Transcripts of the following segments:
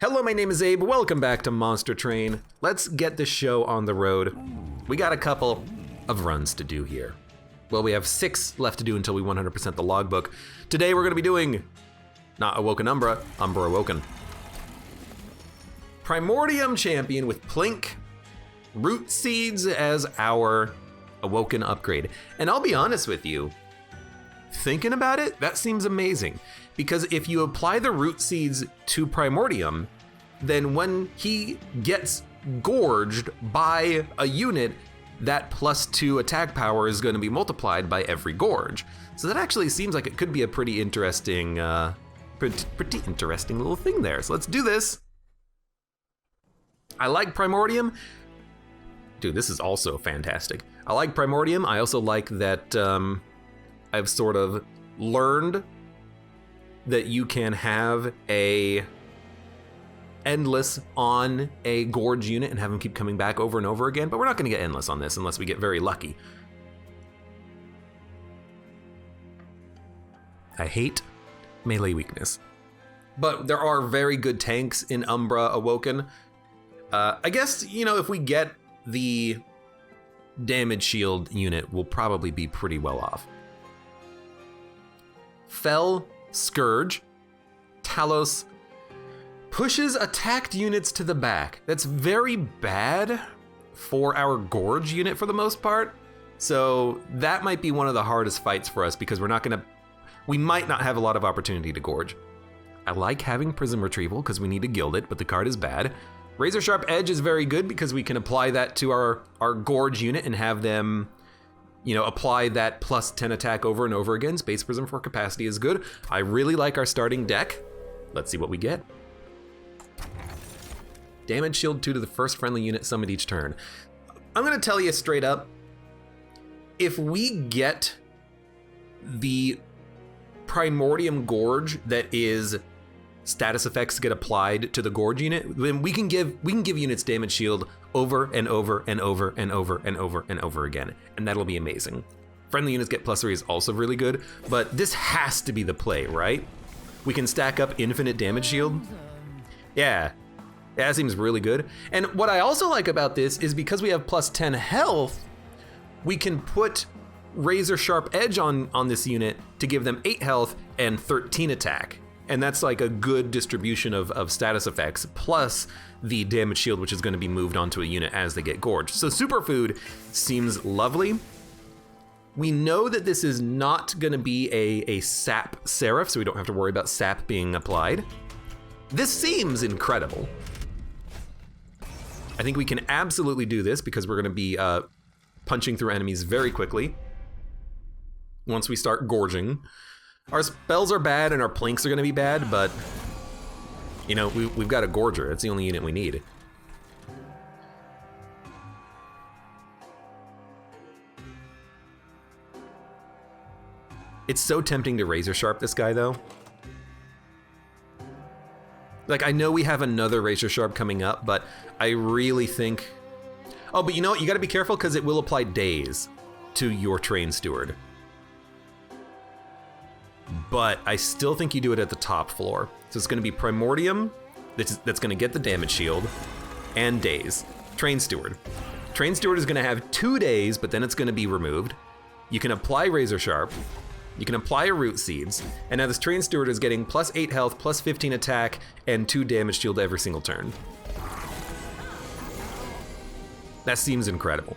Hello, my name is Abe. Welcome back to Monster Train. Let's get the show on the road. We got a couple of runs to do here. Well, we have 6 left to do until we 100% the logbook. Today we're gonna be doing, not Awoken Umbra, Umbra Awoken. Primordium Champion with Plink, Root Seeds as our Awoken upgrade. And I'll be honest with you, thinking about it, that seems amazing. Because if you apply the Root Seeds to Primordium, then when he gets gorged by a unit, that +2 attack power is going to be multiplied by every gorge. So that actually seems like it could be a pretty interesting little thing there. So let's do this. I like Primordium. Dude, this is also fantastic. I like Primordium. I also like that I've sort of learned that you can have a endless on a gorge unit and have them keep coming back over and over again, but we're not gonna get endless on this unless we get very lucky. I hate melee weakness, but there are very good tanks in Umbra Awoken. I guess, you know, if we get the damage shield unit, we'll probably be pretty well off. Fell Scourge, Talos, pushes attacked units to the back. That's very bad for our gorge unit for the most part. So that might be one of the hardest fights for us because we might not have a lot of opportunity to gorge. I like having Prism Retrieval because we need to gild it, but the card is bad. Razor Sharp Edge is very good because we can apply that to our gorge unit and have them, you know, apply that +10 attack over and over again. Space Prism for capacity is good. I really like our starting deck. Let's see what we get. Damage shield 2 to the first friendly unit summoned each turn. I'm gonna tell you straight up, if we get the Primordium Gorge that is status effects get applied to the gorge unit, then we can give units damage shield over and over and over and over and over and over again, and that'll be amazing. Friendly units get +3 is also really good, but this has to be the play, right? We can stack up infinite damage shield. Yeah, that seems really good. And what I also like about this is because we have +10 health, we can put Razor Sharp Edge on this unit to give them 8 health and 13 attack. And that's like a good distribution of status effects, plus the damage shield, which is gonna be moved onto a unit as they get gorged. So Superfood seems lovely. We know that this is not gonna be a sap seraph, so we don't have to worry about sap being applied. This seems incredible. I think we can absolutely do this because we're gonna be punching through enemies very quickly once we start gorging. Our spells are bad and our plinks are gonna be bad, but you know, we've got a gorger. It's the only unit we need. It's so tempting to Razor Sharp this guy though. Like, I know we have another Razor Sharp coming up, but I really think, oh, but you know what? You gotta be careful because it will apply daze to your Train Steward. But I still think you do it at the top floor. So it's gonna be Primordium, that's gonna get the damage shield, and daze. Train Steward. Train Steward is gonna have 2 days, but then it's gonna be removed. You can apply Razor Sharp, you can apply a Root Seeds, and now this Train Steward is getting +8 health, +15 attack, and 2 damage shield every single turn. That seems incredible.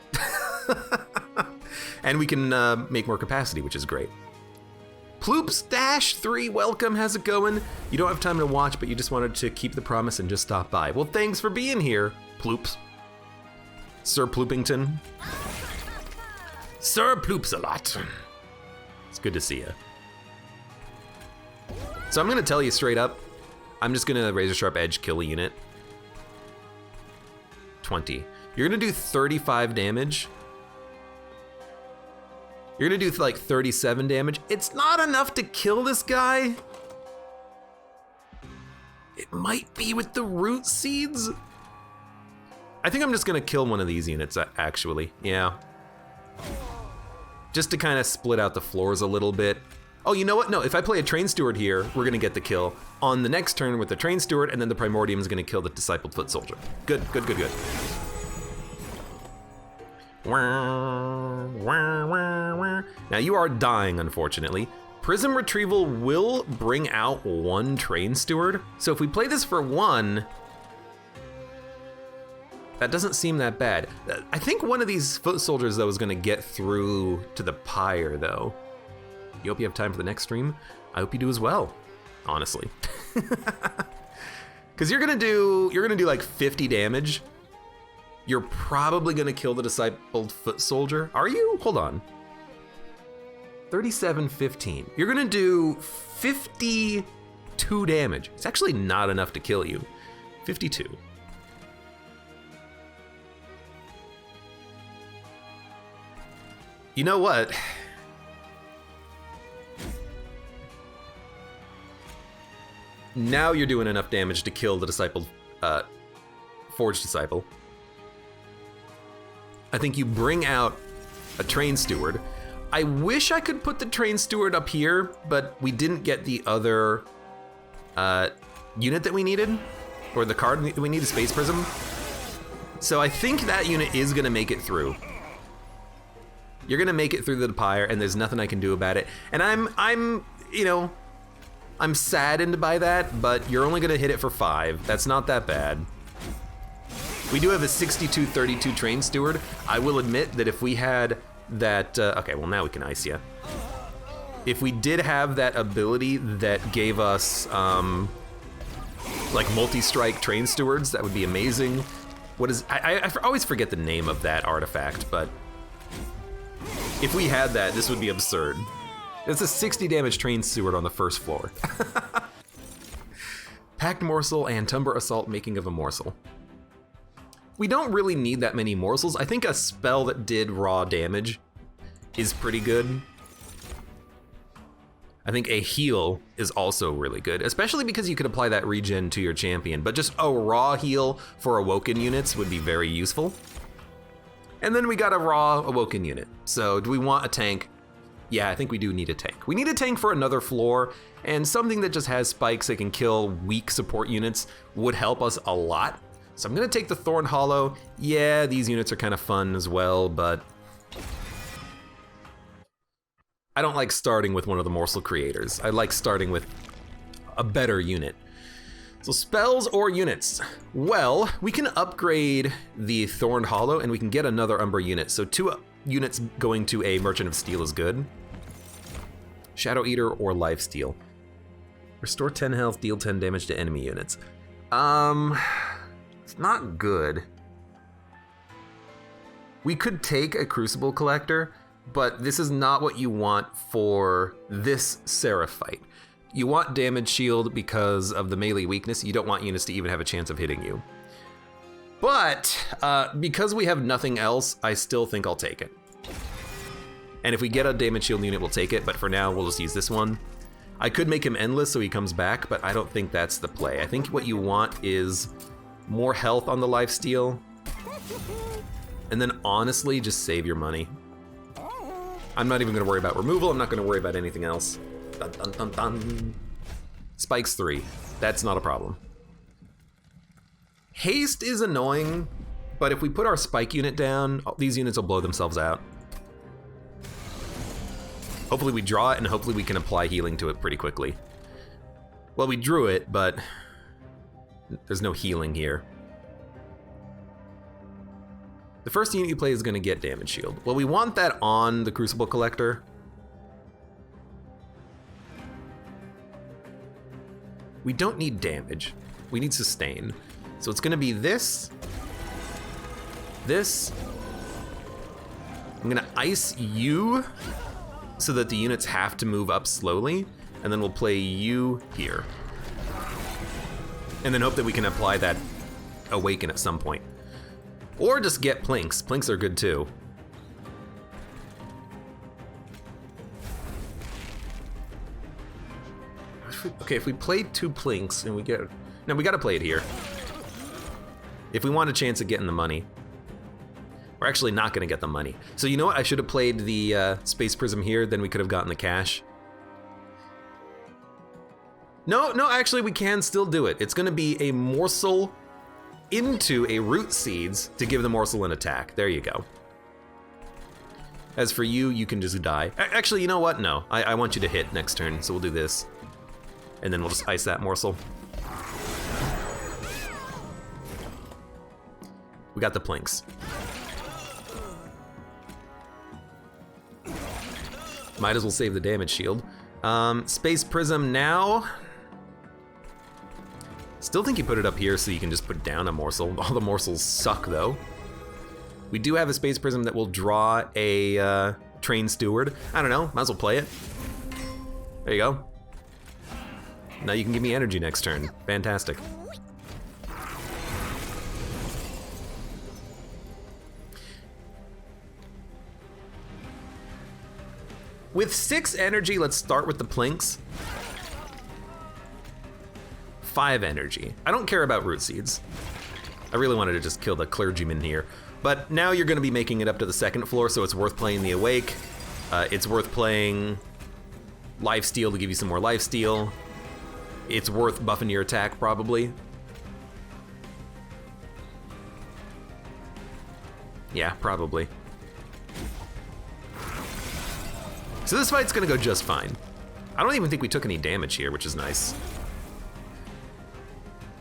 And we can make more capacity, which is great. Ploops Dash 3, welcome, how's it going? You don't have time to watch, but you just wanted to keep the promise and just stop by. Well, thanks for being here, Ploops. Sir Ploopington. Sir Ploops-a-lot. It's good to see you. So I'm gonna tell you straight up, I'm just gonna Razor Sharp Edge kill a unit. 20. You're gonna do 35 damage. You're gonna do like 37 damage. It's not enough to kill this guy. It might be with the Root Seeds. I think I'm just gonna kill one of these units, actually, yeah. Just to kind of split out the floors a little bit. Oh, you know what? No, if I play a Train Steward here, we're gonna get the kill on the next turn with the Train Steward, and then the Primordium is gonna kill the Discipled Foot Soldier. Good, good, good, good. Now you are dying, unfortunately. Prism Retrieval will bring out one Train Steward. So if we play this for one, that doesn't seem that bad. I think one of these Foot Soldiers, though, is gonna get through to the Pyre, though. You hope you have time for the next stream. I hope you do as well, honestly. Because you're gonna do like 50 damage. You're probably gonna kill the Discipled Foot Soldier. Are you? Hold on. 37-15. You're gonna do 52 damage. It's actually not enough to kill you. 52. You know what? Now you're doing enough damage to kill the Discipled, Forged Disciple. I think you bring out a Train Steward. I wish I could put the Train Steward up here, but we didn't get the other unit that we needed, or the card we need, a Space Prism. So I think that unit is gonna make it through. You're gonna make it through the Pyre, and there's nothing I can do about it. And I'm, you know, I'm saddened by that, but you're only gonna hit it for 5. That's not that bad. We do have a 62-32 Train Steward. I will admit that if we had that, okay, well now we can ice you. If we did have that ability that gave us, like multi-strike Train Stewards, that would be amazing. What is, I always forget the name of that artifact, but if we had that, this would be absurd. It's a 60 damage Train Steward on the first floor. Packed Morsel and Tumber Assault, making of a morsel. We don't really need that many morsels. I think a spell that did raw damage is pretty good. I think a heal is also really good, especially because you could apply that regen to your champion, but just a raw heal for Awoken units would be very useful. And then we got a raw Awoken unit. So do we want a tank? Yeah, I think we do need a tank. We need a tank for another floor, and something that just has spikes that can kill weak support units would help us a lot. So I'm gonna take the Thorn Hollow. Yeah, these units are kind of fun as well, but I don't like starting with one of the morsel creators. I like starting with a better unit. So spells or units? Well, we can upgrade the Thorn Hollow and we can get another Umbra unit. So 2 units going to a Merchant of Steel is good. Shadow Eater or Lifesteal. Restore 10 health, deal 10 damage to enemy units. It's not good. We could take a Crucible Collector, but this is not what you want for this Seraph fight. You want damage shield because of the melee weakness. You don't want units to even have a chance of hitting you. But because we have nothing else, I still think I'll take it. And if we get a damage shield unit, we'll take it, but for now, we'll just use this one. I could make him endless so he comes back, but I don't think that's the play. I think what you want is more health on the lifesteal, and then honestly, just save your money. I'm not even gonna worry about removal, I'm not gonna worry about anything else. Dun, dun, dun, dun. Spikes 3, that's not a problem. Haste is annoying, but if we put our spike unit down, these units will blow themselves out. Hopefully we draw it, and hopefully we can apply healing to it pretty quickly. Well, we drew it, but there's no healing here. The first unit you play is gonna get damage shield. Well, we want that on the Crucible Collector. We don't need damage, we need sustain. So it's gonna be this, this. I'm gonna ice you so that the units have to move up slowly, and then we'll play you here. And then hope that we can apply that Awaken at some point. Or just get Plinks. Plinks are good too. Okay, if we play 2 Plinks and we get... No, we gotta play it here. If we want a chance of getting the money. We're actually not gonna get the money. So you know what? I should have played the Space Prism here, then we could have gotten the cash. No, actually we can still do it. It's gonna be a morsel into a root seeds to give the morsel an attack. There you go. As for you, you can just die. Actually, you know what? No, I want you to hit next turn, so we'll do this. And then we'll just ice that morsel. We got the plinks. Might as well save the damage shield. Space Prism now. Still think you put it up here so you can just put down a morsel. All the morsels suck though. We do have a Space Prism that will draw a Train Steward. I don't know, might as well play it. There you go. Now you can give me energy next turn. Fantastic. With 6 energy, let's start with the plinks. 5 energy. I don't care about root seeds. I really wanted to just kill the clergyman here. But now you're gonna be making it up to the 2nd floor, so it's worth playing the Awake. It's worth playing Lifesteal to give you some more lifesteal. It's worth buffing your attack, probably. Yeah, probably. So this fight's gonna go just fine. I don't even think we took any damage here, which is nice.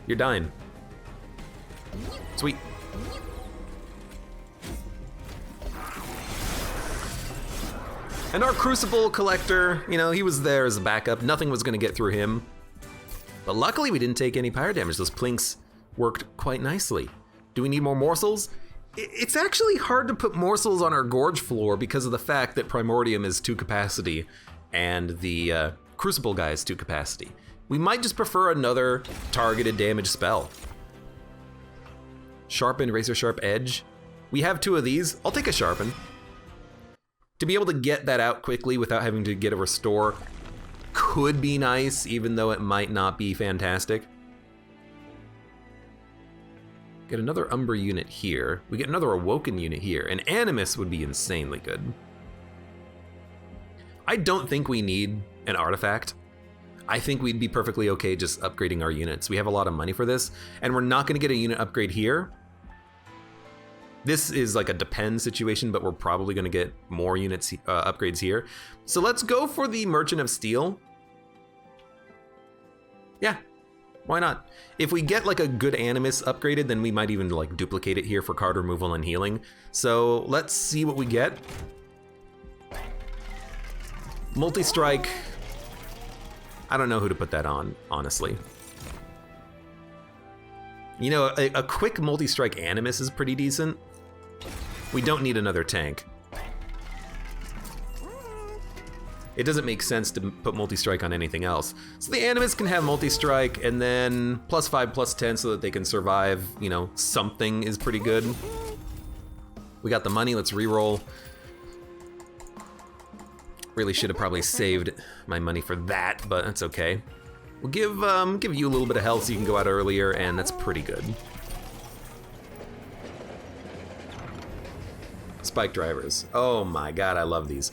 You're dying. Sweet. And our Crucible Collector, you know, he was there as a backup. Nothing was gonna get through him. But luckily we didn't take any pyre damage. Those plinks worked quite nicely. Do we need more morsels? It's actually hard to put morsels on our gorge floor because of the fact that Primordium is 2 capacity and the Crucible guy is 2 capacity. We might just prefer another targeted damage spell. Sharpen, Razor Sharp Edge. We have 2 of these. I'll take a Sharpen. To be able to get that out quickly without having to get a restore could be nice, even though it might not be fantastic. Get another Umbra unit here. We get another Awoken unit here. An Animus would be insanely good. I don't think we need an artifact. I think we'd be perfectly okay just upgrading our units. We have a lot of money for this, and we're not gonna get a unit upgrade here. This is like a depend situation, but we're probably gonna get more units upgrades here. So let's go for the Merchant of Steel. Yeah. Why not? If we get like a good Animus upgraded, then we might even like duplicate it here for card removal and healing. So let's see what we get. Multi-strike. I don't know who to put that on, honestly. You know, a quick multi-strike Animus is pretty decent. We don't need another tank. It doesn't make sense to put multi-strike on anything else. So the Animus can have multi-strike and then +5, +10 so that they can survive, you know, something is pretty good. We got the money, let's re-roll. Really should have probably saved my money for that, but that's okay. We'll give you a little bit of health so you can go out earlier, and that's pretty good. Spike drivers. Oh my god, I love these.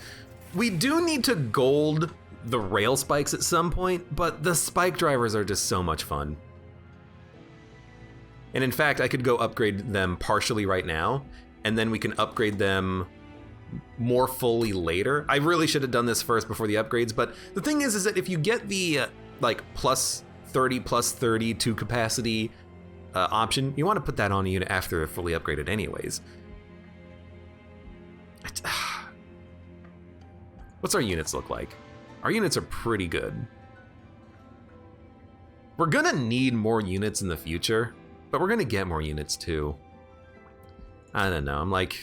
We do need to gold the Railspikes at some point, but the spike drivers are just so much fun. And in fact, I could go upgrade them partially right now, and then we can upgrade them more fully later. I really should have done this first before the upgrades, but the thing is that if you get the like +30, 2 capacity option, you want to put that on a unit after they're fully upgraded anyways. What's our units look like? Our units are pretty good. We're gonna need more units in the future, but we're gonna get more units too. I don't know, I'm like,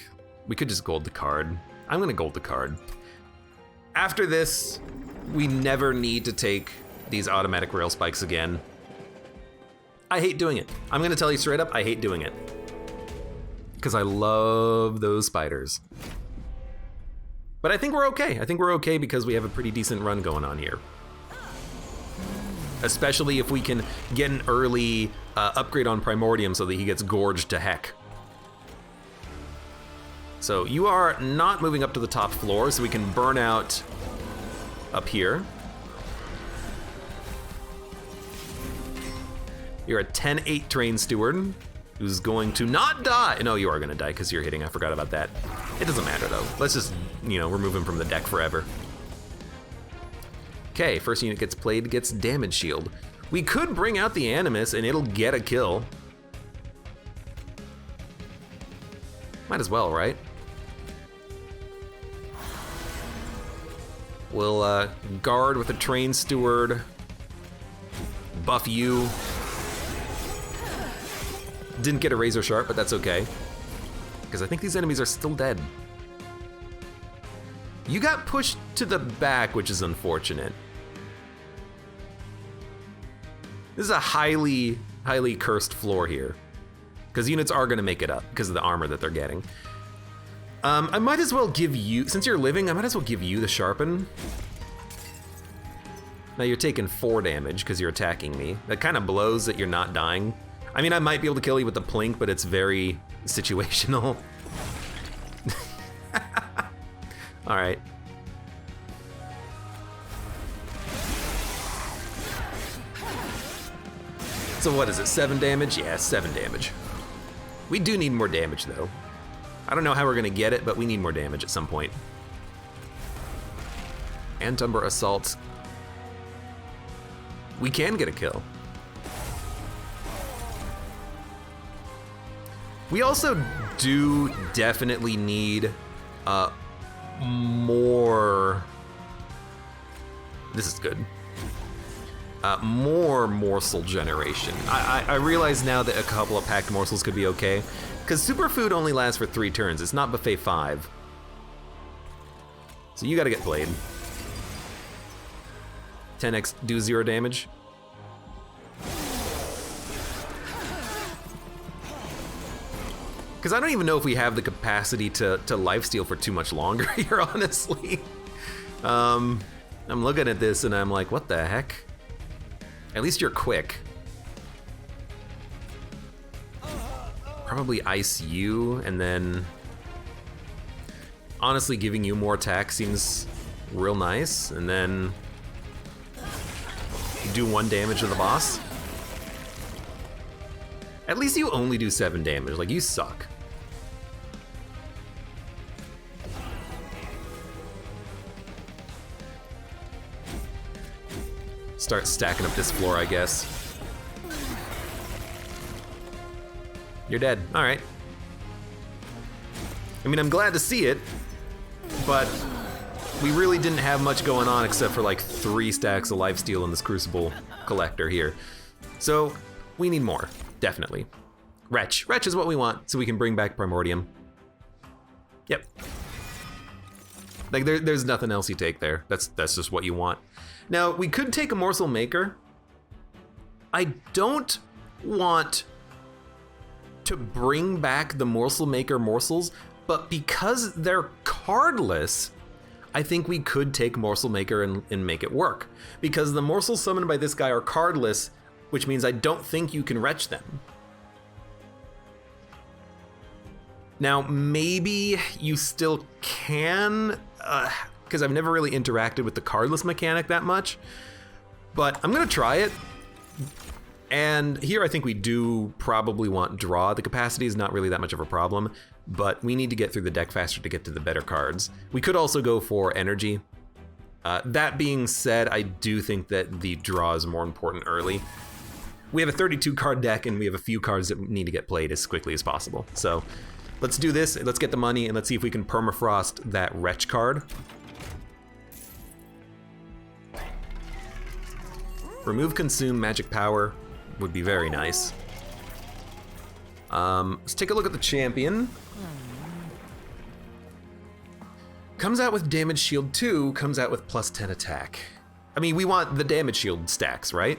we could just gold the card. I'm gonna gold the card. After this, we never need to take these automatic Railspikes again. I hate doing it. I'm gonna tell you straight up, I hate doing it. Because I love those spiders. But I think we're okay. I think we're okay because we have a pretty decent run going on here. Especially if we can get an early upgrade on Primordium so that he gets gorged to heck. So you are not moving up to the top floor, so we can burn out up here. You're a 10-8 train steward who's going to not die. No, you are gonna die because you're hitting. I forgot about that. It doesn't matter though. Let's just, remove him from the deck forever. Okay, first unit gets played, gets damage shield. We could bring out the Animus and it'll get a kill. Might as well, right? We'll guard with a train steward. Buff you. Didn't get a razor sharp, but that's okay. Because I think these enemies are still dead. You got pushed to the back, which is unfortunate. This is a highly, highly cursed floor here. Because units are gonna make it up because of the armor that they're getting. I might as well give you, since you're living, I might as well give you the sharpen. Now you're taking 4 damage because you're attacking me. That kind of blows that you're not dying. I mean, I might be able to kill you with the plink, but it's very situational. All right. So what is it, 7 damage? Yeah, 7 damage. We do need more damage though. I don't know how we're gonna get it, but we need more damage at some point. Antumber Assault. We can get a kill. We also do definitely need more. This is good. More morsel generation. I realize now that a couple of packed morsels could be okay, because superfood only lasts for 3 turns. It's not buffet 5. So you gotta get played. 10x, do 0 damage. Because I don't even know if we have the capacity to lifesteal for too much longer here, honestly. I'm looking at this and I'm like, what the heck? At least you're quick. Probably ice you, and then honestly giving you more attack seems real nice, and then you do 1 damage to the boss. At least you only do 7 damage, like you suck. Start stacking up this floor, I guess. You're dead, all right. I mean, I'm glad to see it, but we really didn't have much going on except for like 3 stacks of lifesteal in this Crucible collector here. So we need more, definitely. Wretch is what we want, so we can bring back Primordium. Yep. Like there's nothing else you take there. That's just what you want. Now, we could take a Morsel Maker. I don't want to bring back the Morsel Maker morsels, but because they're cardless, I think we could take Morsel Maker and make it work. Because the morsels summoned by this guy are cardless, which means I don't think you can retch them. Now, maybe you still can, because I've never really interacted with the cardless mechanic that much, but I'm gonna try it. And here I think we do probably want draw. The capacity is not really that much of a problem, but we need to get through the deck faster to get to the better cards. We could also go for energy. That being said, I do think that the draw is more important early. We have a 32 card deck and we have a few cards that need to get played as quickly as possible. So let's do this, let's get the money, and let's see if we can permafrost that Wretch card. Remove Consume Magic Power would be very nice. Let's take a look at the champion. Comes out with damage shield 2, comes out with plus 10 attack. I mean, we want the damage shield stacks, right?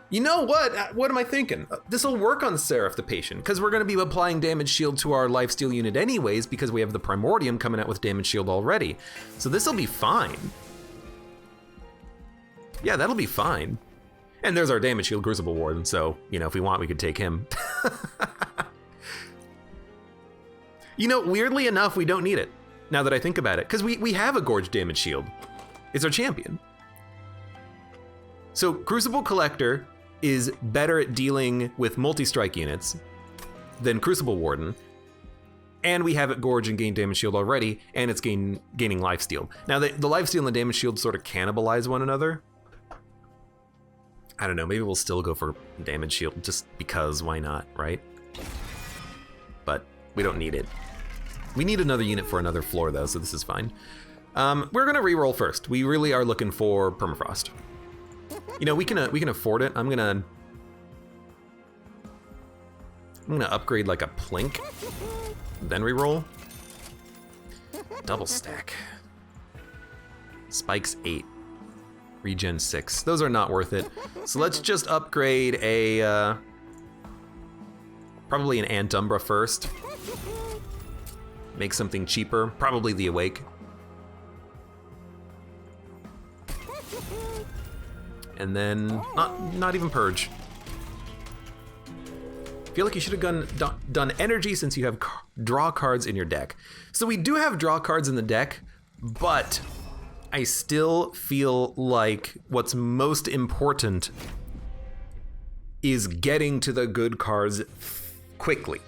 You know what? What am I thinking? This will work on Seraph the Patient, because we're going to be applying damage shield to our lifesteal unit anyways, because we have the Primordium coming out with damage shield already. So this will be fine. Yeah, that'll be fine. And there's our damage shield Crucible Warden, so, if we want, we could take him. Weirdly enough, we don't need it, now that I think about it, because we have a Gorge damage shield. It's our champion. So, Crucible Collector is better at dealing with multi-strike units than Crucible Warden. And we have it Gorge and gain damage shield already, and it's gaining lifesteal. Now, the lifesteal and the damage shield sort of cannibalize one another. I don't know, maybe we'll still go for damage shield just because, why not, right? But we don't need it. We need another unit for another floor though, so this is fine. We're gonna reroll first. We really are looking for permafrost. You know, we can afford it. I'm gonna upgrade like a plink, then reroll. Double stack. Spikes 8. Regen 6. Those are not worth it. So let's just upgrade a probably an Antumbra first. Make something cheaper. Probably the Awake. And then not even Purge. Feel like you should have done energy since you have draw cards in your deck. So we do have draw cards in the deck, but I still feel like what's most important is getting to the good cards quickly,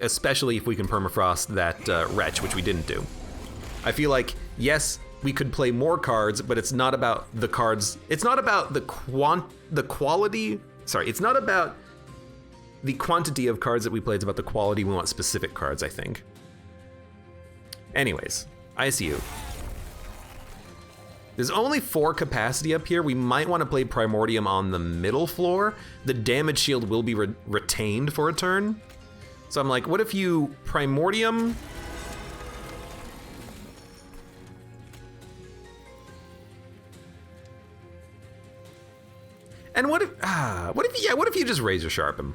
especially if we can permafrost that Wretch, which we didn't do. I feel like, yes, we could play more cards, but it's not about the cards. It's not about the quality. Sorry, it's not about the quantity of cards that we play. It's about the quality. We want specific cards, I think. Anyways, ICU. There's only 4 capacity up here. We might want to play Primordium on the middle floor. The damage shield will be retained for a turn. So I'm like, what if you Primordium? And what if you just Razor Sharp him?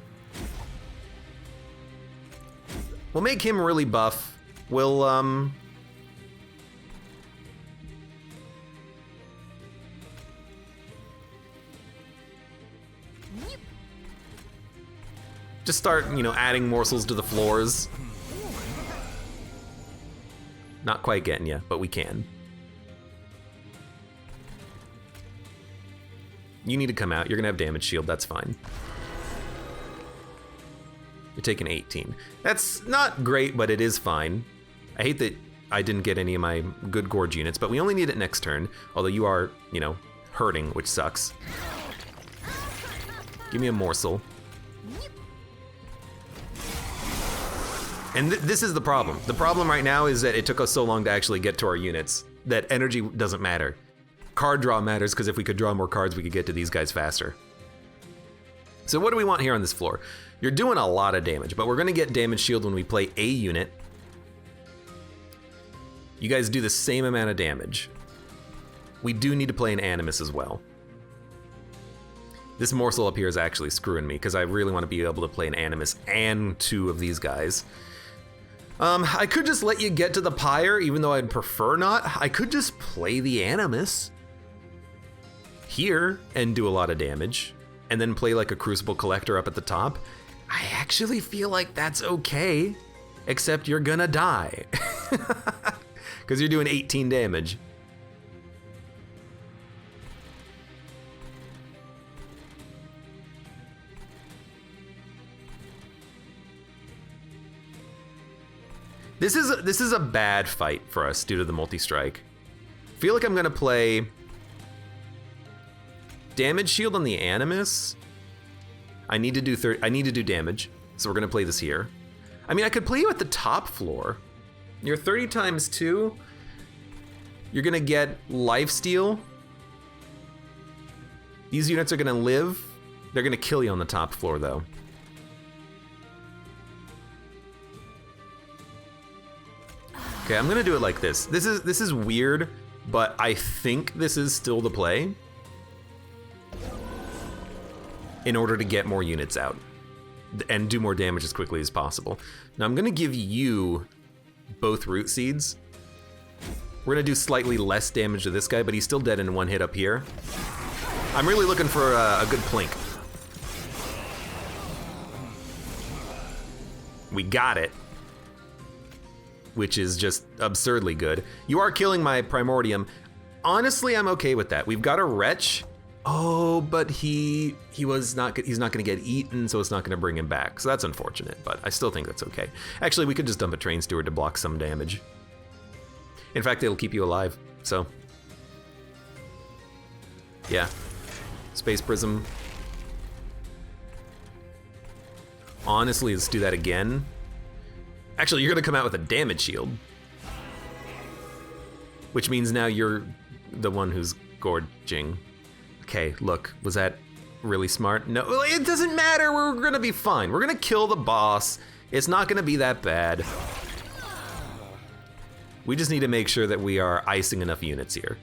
We'll make him really buff. We'll just start, you know, adding morsels to the floors. Not quite getting you, but we can. You need to come out. You're gonna have damage shield, that's fine. You're taking 18. That's not great, but it is fine. I hate that I didn't get any of my good Gorge units, but we only need it next turn, although you are, you know, hurting, which sucks. Give me a morsel. And this is the problem. The problem right now is that it took us so long to actually get to our units that energy doesn't matter. Card draw matters, because if we could draw more cards, we could get to these guys faster. So what do we want here on this floor? You're doing a lot of damage, but we're gonna get damage shield when we play a unit. You guys do the same amount of damage. We do need to play an Animus as well. This morsel up here is actually screwing me, because I really want to be able to play an Animus and 2 of these guys. I could just let you get to the Pyre, even though I'd prefer not. I could just play the Animus here and do a lot of damage, and then play like a Crucible Collector up at the top. I actually feel like that's okay, except you're gonna die. Because you're doing 18 damage. This is a bad fight for us due to the multi-strike. Feel like I'm gonna play damage shield on the Animus. I need to do damage, so we're gonna play this here. I mean, I could play you at the top floor. You're 30 times 2. You're gonna get lifesteal. These units are gonna live. They're gonna kill you on the top floor though. Okay, I'm gonna do it like this. This is weird, but I think this is still the play in order to get more units out and do more damage as quickly as possible. Now I'm gonna give you both root seeds. We're gonna do slightly less damage to this guy, but he's still dead in 1 hit up here. I'm really looking for a good plink. We got it. Which is just absurdly good. You are killing my Primordium. Honestly, I'm okay with that. We've got a Wretch. Oh, but he's not going to get eaten, so it's not going to bring him back. So that's unfortunate, but I still think that's okay. Actually, we could just dump a train steward to block some damage. In fact, it'll keep you alive, so. Yeah. Space Prism. Honestly, let's do that again. Actually, you're going to come out with a damage shield. Which means now you're the one who's gorging. Okay, look, was that really smart? No, it doesn't matter, we're gonna be fine. We're gonna kill the boss. It's not gonna be that bad. We just need to make sure that we are icing enough units here.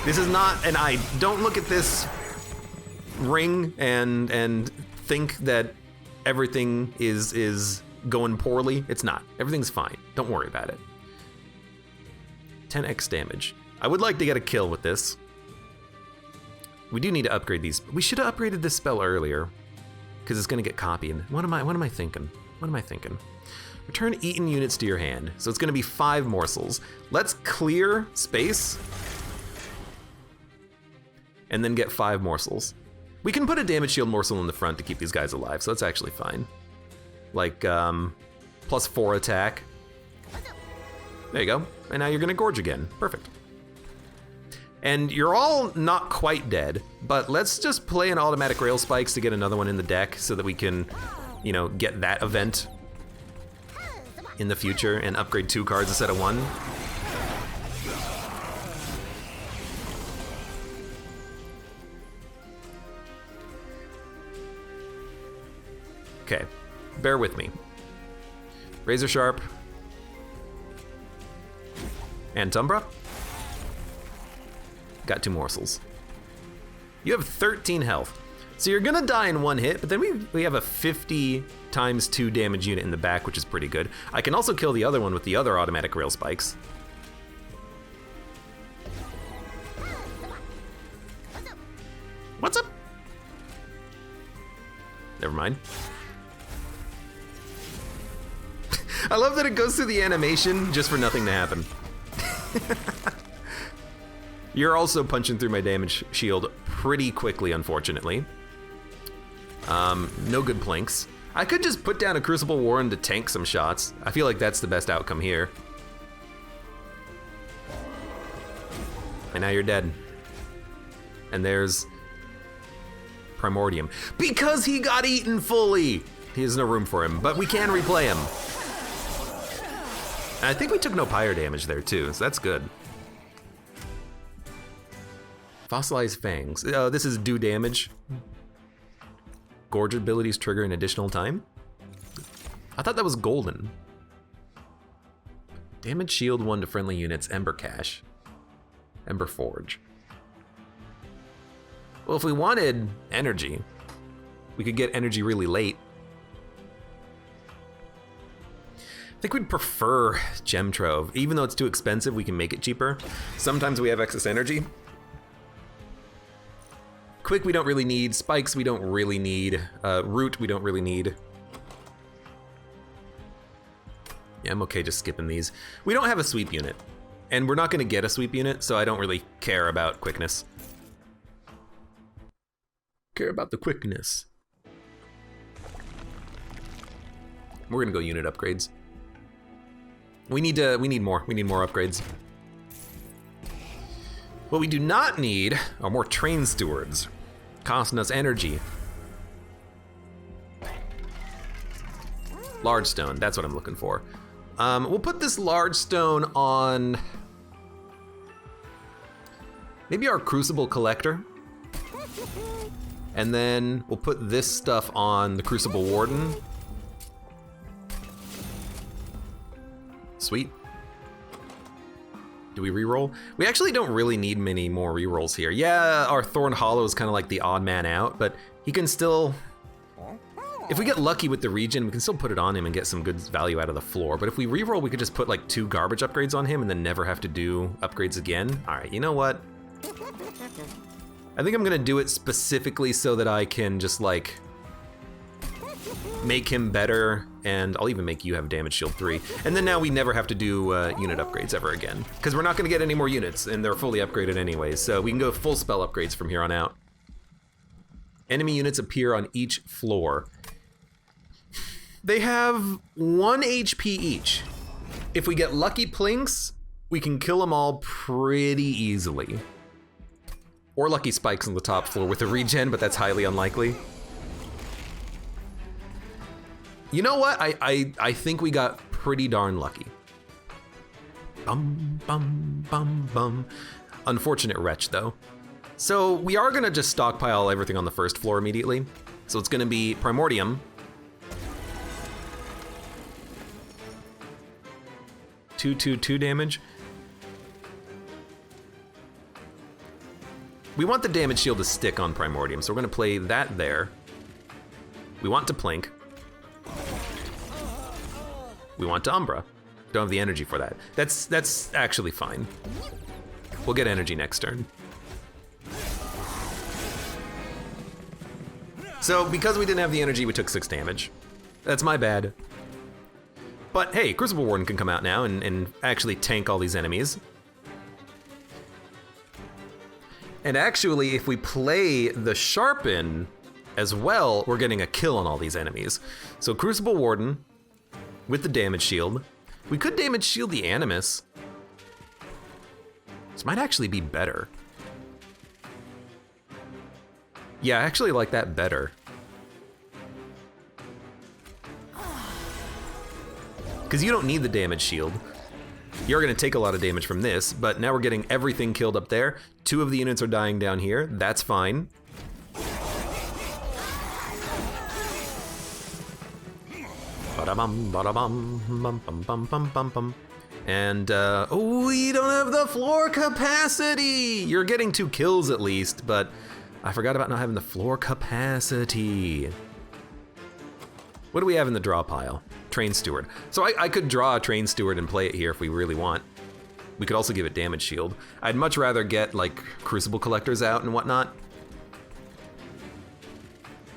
This is not don't look at this ring and think that everything is going poorly. It's not. Everything's fine. Don't worry about it. 10x damage. I would like to get a kill with this. We do need to upgrade these. We should have upgraded this spell earlier because it's going to get copied. What am I thinking? What am I thinking? Return eaten units to your hand. So it's going to be 5 morsels. Let's clear space and then get 5 morsels. We can put a damage shield morsel in the front to keep these guys alive, so that's actually fine. Like, +4 attack. There you go. And now you're gonna gorge again. Perfect. And you're all not quite dead, but let's just play an automatic Railspikes to get another one in the deck so that we can, you know, get that event in the future and upgrade 2 cards instead of 1. Okay, bear with me. Razor Sharp. And Tumbra. Got 2 morsels. You have 13 health. So you're gonna die in 1 hit, but then we have a 50 times 2 damage unit in the back, which is pretty good. I can also kill the other one with the other automatic Railspikes. What's up? Never mind. I love that it goes through the animation just for nothing to happen. You're also punching through my damage shield pretty quickly, unfortunately. No good planks. I could just put down a Crucible Warren to tank some shots. I feel like that's the best outcome here. And now you're dead. And there's Primordium. Because he got eaten fully! There's no room for him, but we can replay him. And I think we took no pyre damage there too, so that's good. Fossilized Fangs. This is do damage. Gorge abilities trigger an additional time? I thought that was golden. Damage shield 1 to friendly units, Ember Cache. Ember Forge. Well, if we wanted energy, we could get energy really late. I think we'd prefer Gem Trove. Even though it's too expensive, we can make it cheaper. Sometimes we have excess energy. Quick we don't really need, Spikes we don't really need, Root we don't really need. Yeah, I'm okay just skipping these. We don't have a sweep unit, and we're not gonna get a sweep unit, so I don't really care about quickness. Care about the quickness. We're gonna go unit upgrades. We need more upgrades. What we do not need are more train stewards, costing us energy. Large stone, that's what I'm looking for. We'll put this large stone on maybe our Crucible Collector. And then we'll put this stuff on the Crucible Warden. Sweet. Do we reroll? We actually don't really need many more rerolls here. Yeah, our Thorn Hollow is kind of like the odd man out, but he can still... If we get lucky with the region, we can still put it on him and get some good value out of the floor. But if we reroll, we could just put like 2 garbage upgrades on him and then never have to do upgrades again. All right, you know what? I think I'm gonna do it specifically so that I can just like make him better, and I'll even make you have damage shield 3. And then now we never have to do unit upgrades ever again, because we're not going to get any more units, and they're fully upgraded anyways, so we can go full spell upgrades from here on out. Enemy units appear on each floor. They have 1 HP each. If we get lucky plinks, we can kill them all pretty easily. Or lucky spikes on the top floor with a regen, but that's highly unlikely. You know what? I think we got pretty darn lucky. Bum, bum, bum, bum. Unfortunate wretch, though. So we are gonna just stockpile everything on the first floor immediately. So it's gonna be Primordium. Two damage. We want the damage shield to stick on Primordium, so we're gonna play that there. We want to Plink. We want to Umbra. Don't have the energy for that. That's actually fine. We'll get energy next turn. So because we didn't have the energy, we took 6 damage. That's my bad. But hey, Crucible Warden can come out now and actually tank all these enemies. And actually, if we play the Sharpen as well, we're getting a kill on all these enemies. So Crucible Warden with the damage shield. We could damage shield the Animus. This might actually be better. Yeah, I actually like that better. Because you don't need the damage shield. You're gonna take a lot of damage from this, but now we're getting everything killed up there. 2 of the units are dying down here, that's fine. Ba-da-bum, ba-da-bum, bum, bum, bum, bum, bum, bum. And, oh, we don't have the floor capacity! You're getting 2 kills at least, but I forgot about not having the floor capacity. What do we have in the draw pile? Train Steward. So I could draw a Train Steward and play it here if we really want. We could also give it damage shield. I'd much rather get like Crucible Collectors out and whatnot.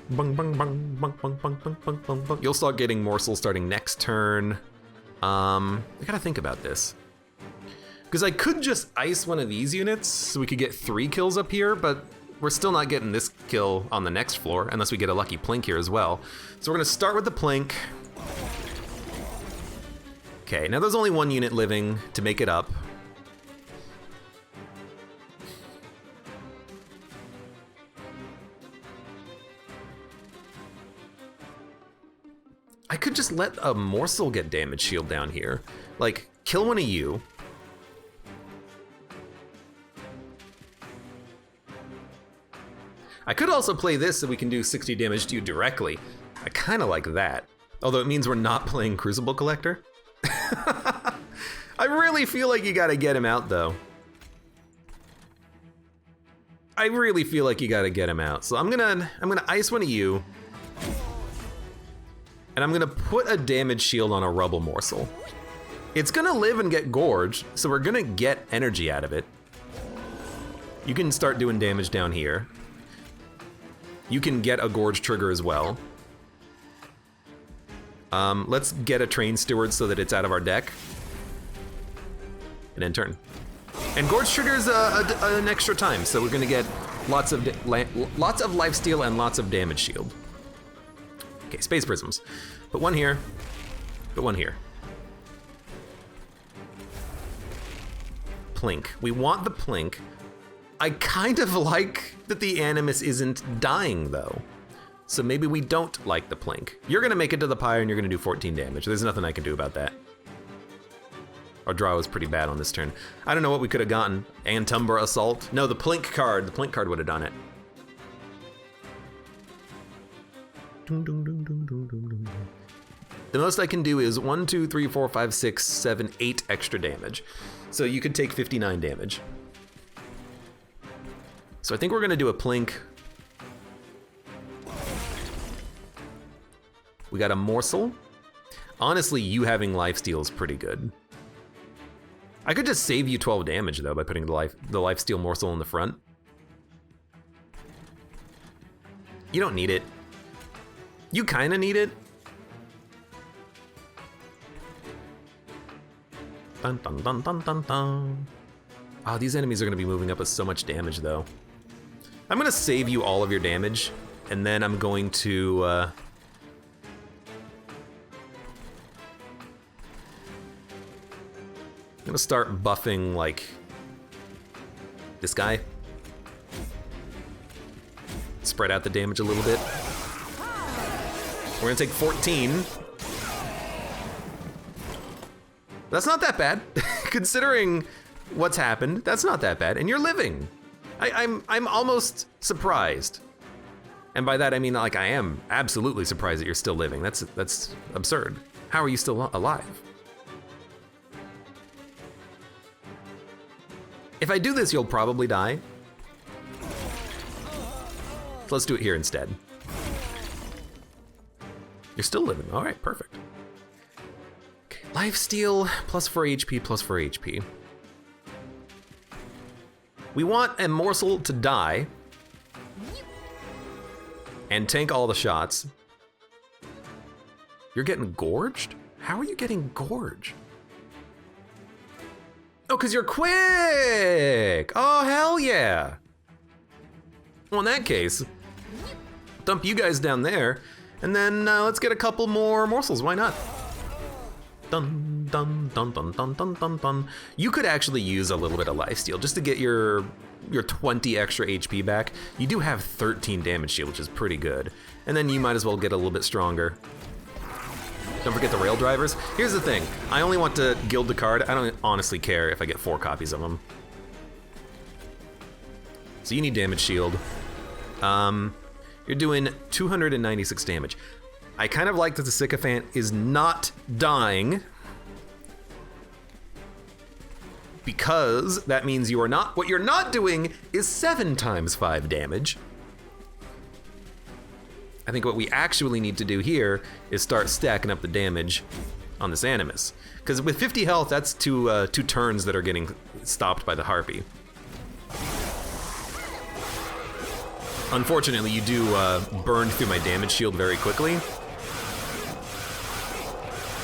Bung, bung, bung, bung, bung, bung, bung, bung, bung, bung. You'll start getting Morsel starting next turn. I gotta think about this. Because I could just ice one of these units so we could get 3 kills up here, but we're still not getting this kill on the next floor unless we get a lucky Plink here as well. So we're gonna start with the Plink. Okay, now there's only 1 unit living to make it up. I could just let a Morsel get damage shield down here. Like, kill one of you. I could also play this so we can do 60 damage to you directly. I kind of like that. Although it means we're not playing Crucible Collector. I really feel like you gotta get him out though. I really feel like you gotta get him out. So I'm gonna ice one of you. And I'm gonna put a damage shield on a Rubble Morsel. It's gonna live and get gorged, so we're gonna get energy out of it. You can start doing damage down here. You can get a Gorge trigger as well. Let's get a Train Steward so that it's out of our deck. And end turn. And Gorge triggers an extra time, so we're gonna get lots of lifesteal and lots of damage shield. Okay, Space Prisms. Put one here, put one here. Plink. We want the Plink. I kind of like that the Animus isn't dying though. So maybe we don't like the Plink. You're gonna make it to the pyre and you're gonna do 14 damage. There's nothing I can do about that. Our draw was pretty bad on this turn. I don't know what we could have gotten. Antumbra Assault? No, the Plink card would have done it. The most I can do is 1, 2, 3, 4, 5, 6, 7, 8 extra damage. So you could take 59 damage. So I think we're gonna do a Plink. We got a Morsel. Honestly, you having lifesteal is pretty good. I could just save you 12 damage though by putting the lifesteal Morsel in the front. You don't need it. You kind of need it. Dun dun dun dun dun dun. Oh, these enemies are gonna be moving up with so much damage though. I'm gonna save you all of your damage, and then I'm going to I'm gonna start buffing like this guy. Spread out the damage a little bit. We're gonna take 14. That's not that bad. Considering what's happened, that's not that bad. And you're living. I'm almost surprised. And by that I mean like I am absolutely surprised that you're still living. That's absurd. How are you still alive? If I do this, you'll probably die. So let's do it here instead. You're still living. All right, perfect. Okay, lifesteal, plus 4 HP, plus 4 HP. We want a morsel to die and tank all the shots. You're getting gorged? How are you getting gorged? Oh, because you're quick! Oh, hell yeah! Well, in that case, dump you guys down there, and then let's get a couple more morsels. Why not? Dun, dun, dun, dun, dun, dun, dun, dun. You could actually use a little bit of lifesteal just to get your 20 extra HP back. You do have 13 damage shield, which is pretty good. And then you might as well get a little bit stronger. Don't forget the rail drivers. Here's the thing, I only want to guild the card. I don't honestly care if I get 4 copies of them. So you need damage shield. You're doing 296 damage. I kind of like that the Sycophant is not dying, because that means you are not, what you're not doing is 7 times 5 damage. I think what we actually need to do here is start stacking up the damage on this Animus. Because with 50 health, that's two turns that are getting stopped by the Harpy. Unfortunately, you do burn through my damage shield very quickly.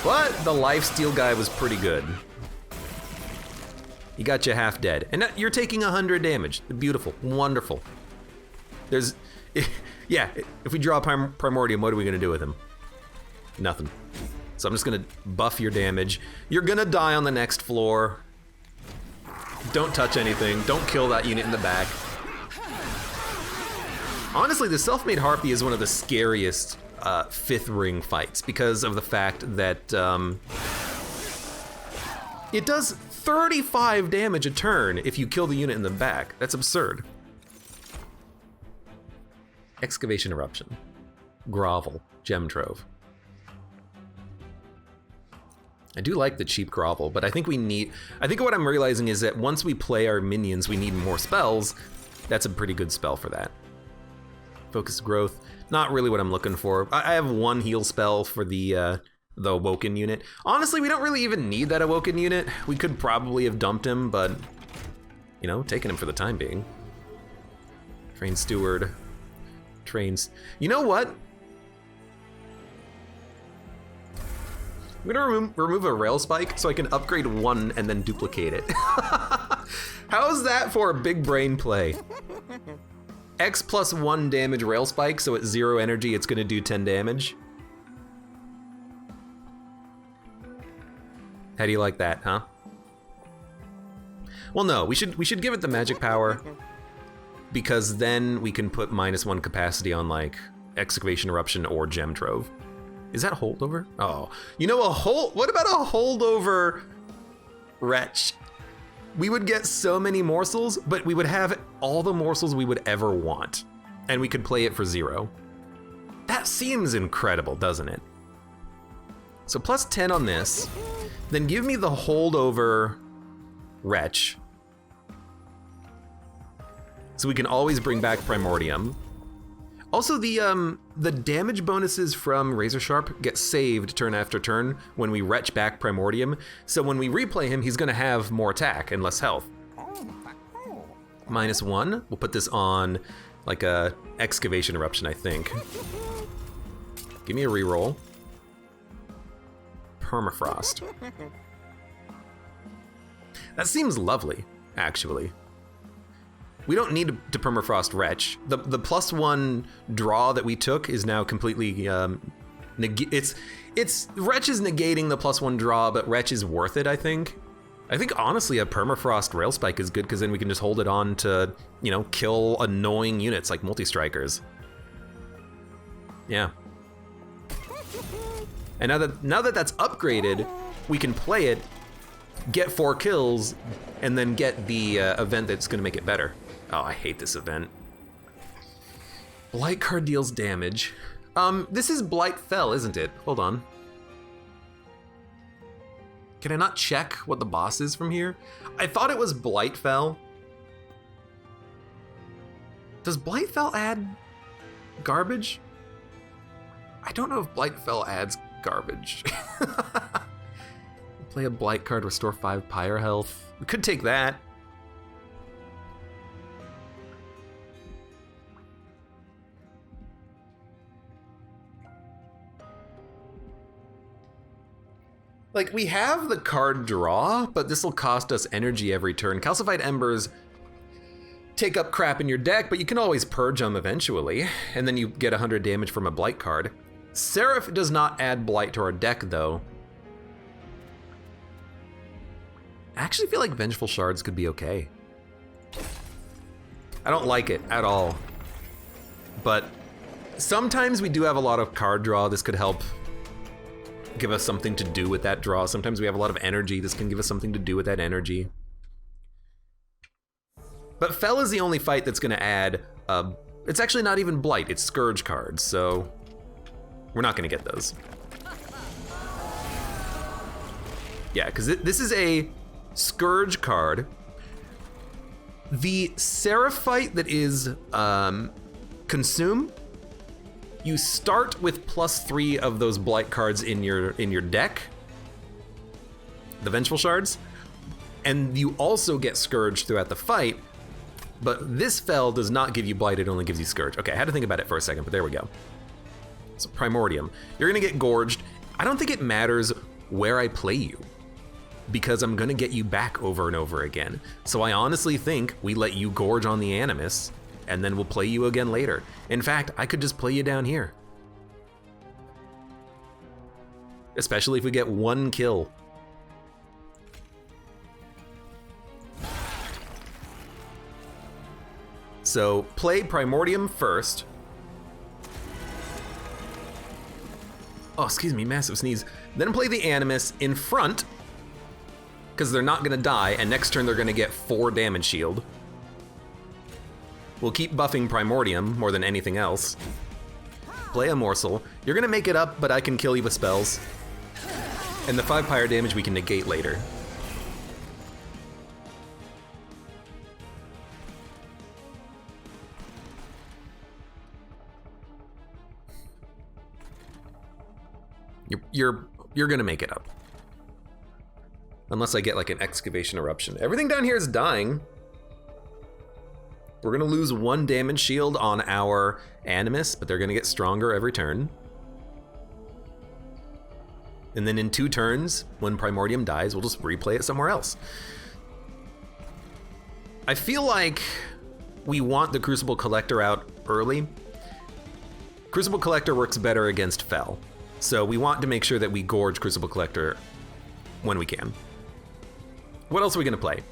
But the lifesteal guy was pretty good. He got you half dead. And you're taking 100 damage. Beautiful, wonderful. There's, yeah, if we draw Primordium, what are we gonna do with him? Nothing. So I'm just gonna buff your damage. You're gonna die on the next floor. Don't touch anything, don't kill that unit in the back. Honestly, the Self-Made Harpy is one of the scariest 5th ring fights because of the fact that it does 35 damage a turn if you kill the unit in the back. That's absurd. Excavation Eruption. Grovel. Gem Trove. I do like the cheap grovel, but I think what I'm realizing is that once we play our minions, we need more spells. That's a pretty good spell for that. Focused Growth, not really what I'm looking for. I have 1 heal spell for the Awoken unit. Honestly, we don't really even need that Awoken unit. We could probably have dumped him, but, you know, taking him for the time being. Train Steward. Trains. You know what? I'm gonna remove a Railspike so I can upgrade 1 and then duplicate it. How's that for a big brain play? X plus 1 damage Railspike, so at 0 energy it's gonna do 10 damage. How do you like that, huh? Well, no, we should give it the magic power, because then we can put -1 capacity on like Excavation Eruption or Gem Trove. Is that holdover? Oh, you know, what about a holdover Wretch? We would get so many morsels, but we would have all the morsels we would ever want, and we could play it for 0. That seems incredible, doesn't it? So plus 10 on this, then give me the holdover Wretch, so we can always bring back Primordium. Also, the damage bonuses from Razor Sharp get saved turn after turn when we retch back Primordium, so when we replay him, he's gonna have more attack and less health. -1, we'll put this on like a Excavation Eruption, I think. Give me a reroll. Permafrost. That seems lovely, actually. We don't need to permafrost Wretch. The +1 draw that we took is now completely it's Wretch is negating the +1 draw, but Wretch is worth it, I think. I think honestly a permafrost Railspike is good because then we can just hold it on to, you know, kill annoying units like multi-strikers. Yeah. And now that that's upgraded, we can play it, get 4 kills, and then get the event that's gonna make it better. Oh, I hate this event. Blight card deals damage. This is Blight Fell, isn't it? Hold on. Can I not check what the boss is from here? I thought it was Blight Fell. Does Blight Fell add garbage? I don't know if Blight Fell adds garbage. Play a Blight card, restore 5 Pyre health. We could take that. Like, we have the card draw, but this will cost us energy every turn. Calcified Embers take up crap in your deck, but you can always purge them eventually, and then you get 100 damage from a Blight card. Seraph does not add Blight to our deck, though. I actually feel like Vengeful Shards could be okay. I don't like it at all. But sometimes we do have a lot of card draw. This could help give us something to do with that draw. Sometimes we have a lot of energy. This can give us something to do with that energy. But Fell is the only fight that's gonna add, it's actually not even Blight, it's Scourge cards, so we're not gonna get those. Yeah, because this is a Scourge card. The Seraph fight that is Consume, you start with +3 of those Blight cards in your deck, the Vengeful Shards, and you also get Scourge throughout the fight, but this Fell does not give you Blight, it only gives you Scourge. Okay, I had to think about it for a second, but there we go. So Primordium, you're gonna get gorged. I don't think it matters where I play you, because I'm gonna get you back over and over again. So I honestly think we let you gorge on the Animus, and then we'll play you again later. In fact, I could just play you down here. Especially if we get 1 kill. So play Primordium first. Oh, excuse me, massive sneeze. Then play the Animus in front, because they're not gonna die, and next turn they're gonna get 4 damage shield. We'll keep buffing Primordium more than anything else. Play a Morsel. You're gonna make it up, but I can kill you with spells. And the 5 Pyre damage we can negate later. You're gonna make it up. Unless I get like an Excavation Eruption. Everything down here is dying. We're gonna lose 1 damage shield on our Animus, but they're gonna get stronger every turn. And then in 2 turns, when Primordium dies, we'll just replay it somewhere else. I feel like we want the Crucible Collector out early. Crucible Collector works better against Fell, so we want to make sure that we gorge Crucible Collector when we can. What else are we gonna play?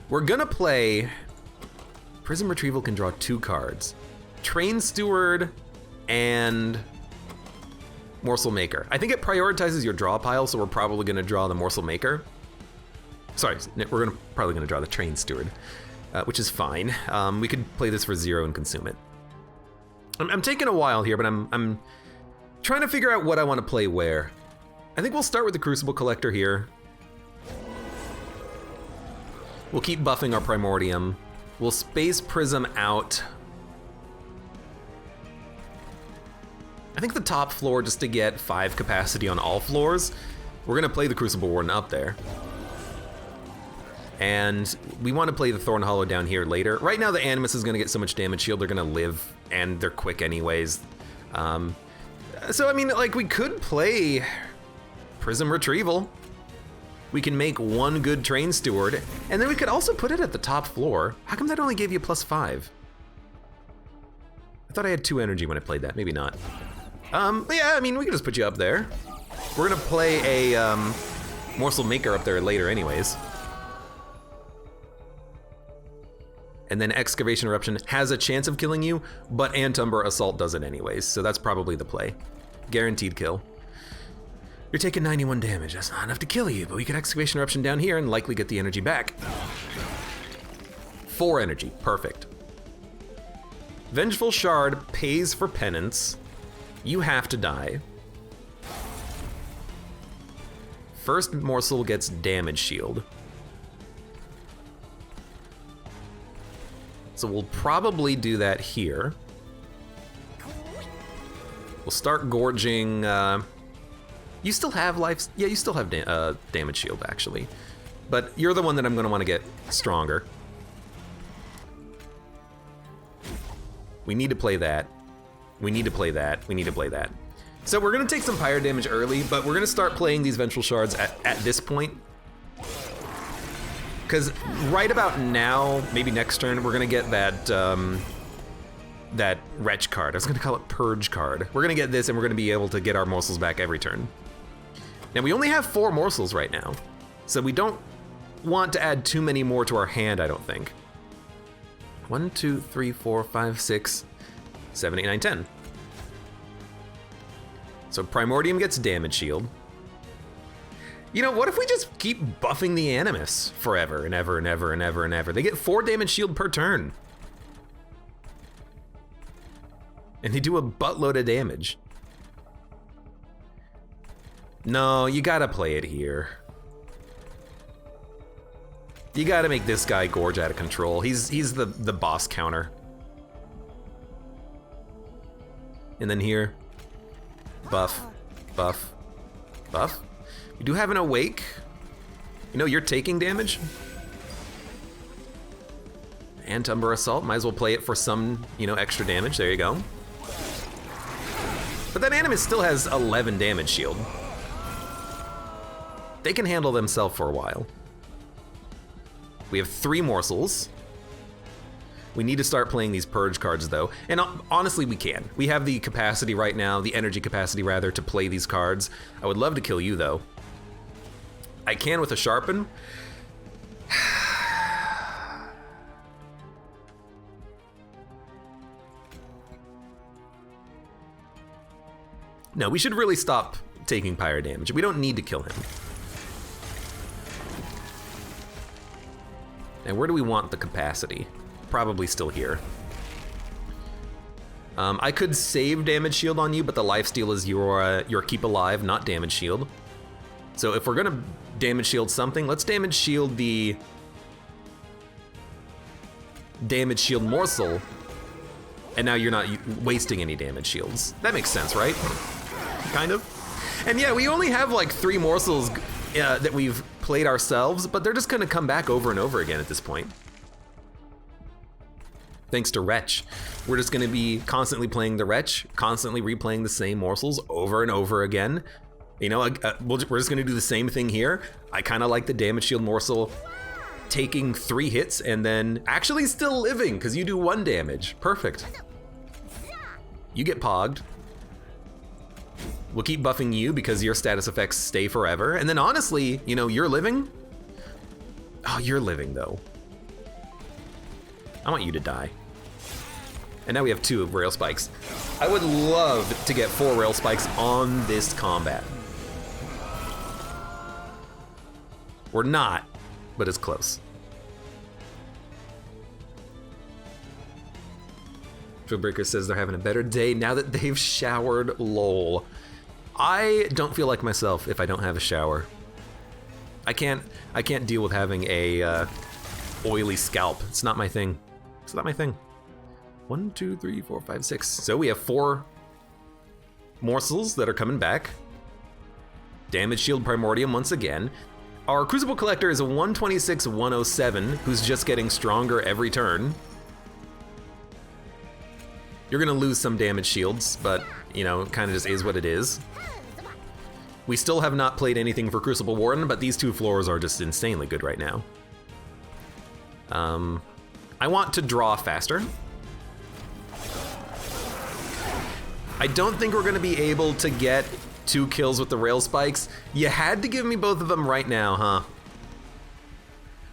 We're gonna play... Prism Retrieval can draw 2 cards. Train Steward and Morsel Maker. I think it prioritizes your draw pile, so we're probably gonna draw the Morsel Maker. Sorry, we're probably gonna draw the Train Steward, which is fine. We could play this for 0 and consume it. I'm taking a while here, but I'm trying to figure out what I want to play where. I think we'll start with the Crucible Collector here. We'll keep buffing our Primordium. We'll Space Prism out. I think the top floor, just to get 5 capacity on all floors. We're gonna play the Crucible Warden up there. And we want to play the Thorn Hollow down here later. Right now the Animus is gonna get so much damage shield, they're gonna live, and they're quick anyways. So, I mean, like, we could play Prism Retrieval. We can make one good train steward, and then we could also put it at the top floor. How come that only gave you +5? I thought I had 2 energy when I played that, maybe not. Yeah, I mean, we could just put you up there. We're gonna play a Morsel Maker up there later anyways. And then Excavation Eruption has a chance of killing you, but Antumber Assault does it anyways, so that's probably the play. Guaranteed kill. You're taking 91 damage. That's not enough to kill you, but we could Excavation Eruption down here and likely get the energy back. 4 energy, perfect. Vengeful Shard pays for penance. You have to die. First morsel gets damage shield. So we'll probably do that here. We'll start gorging. You still have life. Yeah, you still have damage shield actually, but you're the one that I'm going to want to get stronger. We need to play that. We need to play that. We need to play that. So we're going to take some pyre damage early, but we're going to start playing these Vengeful Shards at this point. Because right about now, maybe next turn, we're going to get that that Wretch card. I was going to call it Purge card. We're going to get this, and we're going to be able to get our morsels back every turn. Now, we only have 4 morsels right now, so we don't want to add too many more to our hand, I don't think. 1, 2, 3, 4, 5, 6, 7, 8, 9, 10. So Primordium gets damage shield. You know, what if we just keep buffing the Animus forever and ever and ever and ever and ever? They get 4 damage shield per turn. And they do a buttload of damage. No, you gotta play it here. You gotta make this guy gorge out of control. He's the boss counter. And then here, buff, buff, buff. You do have an awake. You know, you're taking damage. Antumber Assault, might as well play it for some, you know, extra damage. There you go. But that Animus still has 11 damage shield. They can handle themselves for a while. We have 3 morsels. We need to start playing these Purge cards though. And honestly, we can. We have the capacity right now, the energy capacity rather, to play these cards. I would love to kill you though. I can with a Sharpen. No, we should really stop taking pyre damage. We don't need to kill him. And where do we want the capacity? Probably still here. I could save damage shield on you, but the lifesteal is your keep alive, not damage shield. So if we're gonna damage shield something, let's damage shield the damage shield morsel, and now you're not wasting any damage shields. That makes sense, right? Kind of. And yeah, we only have like 3 morsels that we've played ourselves, but they're just gonna come back over and over again at this point. Thanks to Wretch. We're just gonna be constantly playing the Wretch, constantly replaying the same morsels over and over again. You know, we're just gonna do the same thing here. I kinda like the damage shield morsel taking 3 hits and then actually still living, because you do 1 damage. Perfect. You get pogged. We'll keep buffing you because your status effects stay forever. And then honestly, you know, you're living. Oh, you're living though. I want you to die. And now we have 2 of Railspikes. I would love to get 4 Railspikes on this combat. We're not, but it's close. Fieldbreaker says they're having a better day now that they've showered, lol. I don't feel like myself if I don't have a shower. I can't deal with having a oily scalp. It's not my thing. It's not my thing. 1, 2, 3, 4, 5, 6. So we have 4 morsels that are coming back. Damage shield Primordium once again. Our Crucible Collector is a 126-107 who's just getting stronger every turn. You're gonna lose some damage shields, but, you know, it kind of just is what it is. We still have not played anything for Crucible Warden, but these two floors are just insanely good right now. I want to draw faster. I don't think we're gonna be able to get 2 kills with the Railspikes. You had to give me both of them right now, huh?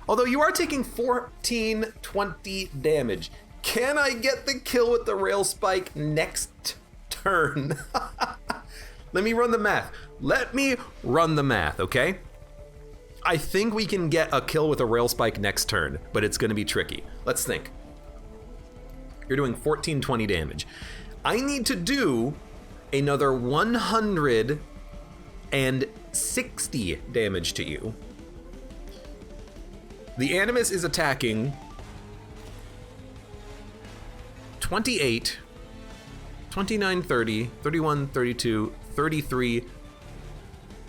Although you are taking 1420 damage. Can I get the kill with the Railspike next turn? Let me run the math. Let me run the math, okay? I think we can get a kill with a Railspike next turn, but it's gonna be tricky. Let's think. You're doing 1420 damage. I need to do another 160 damage to you. The Animus is attacking 28, 29, 30, 31, 32, 33,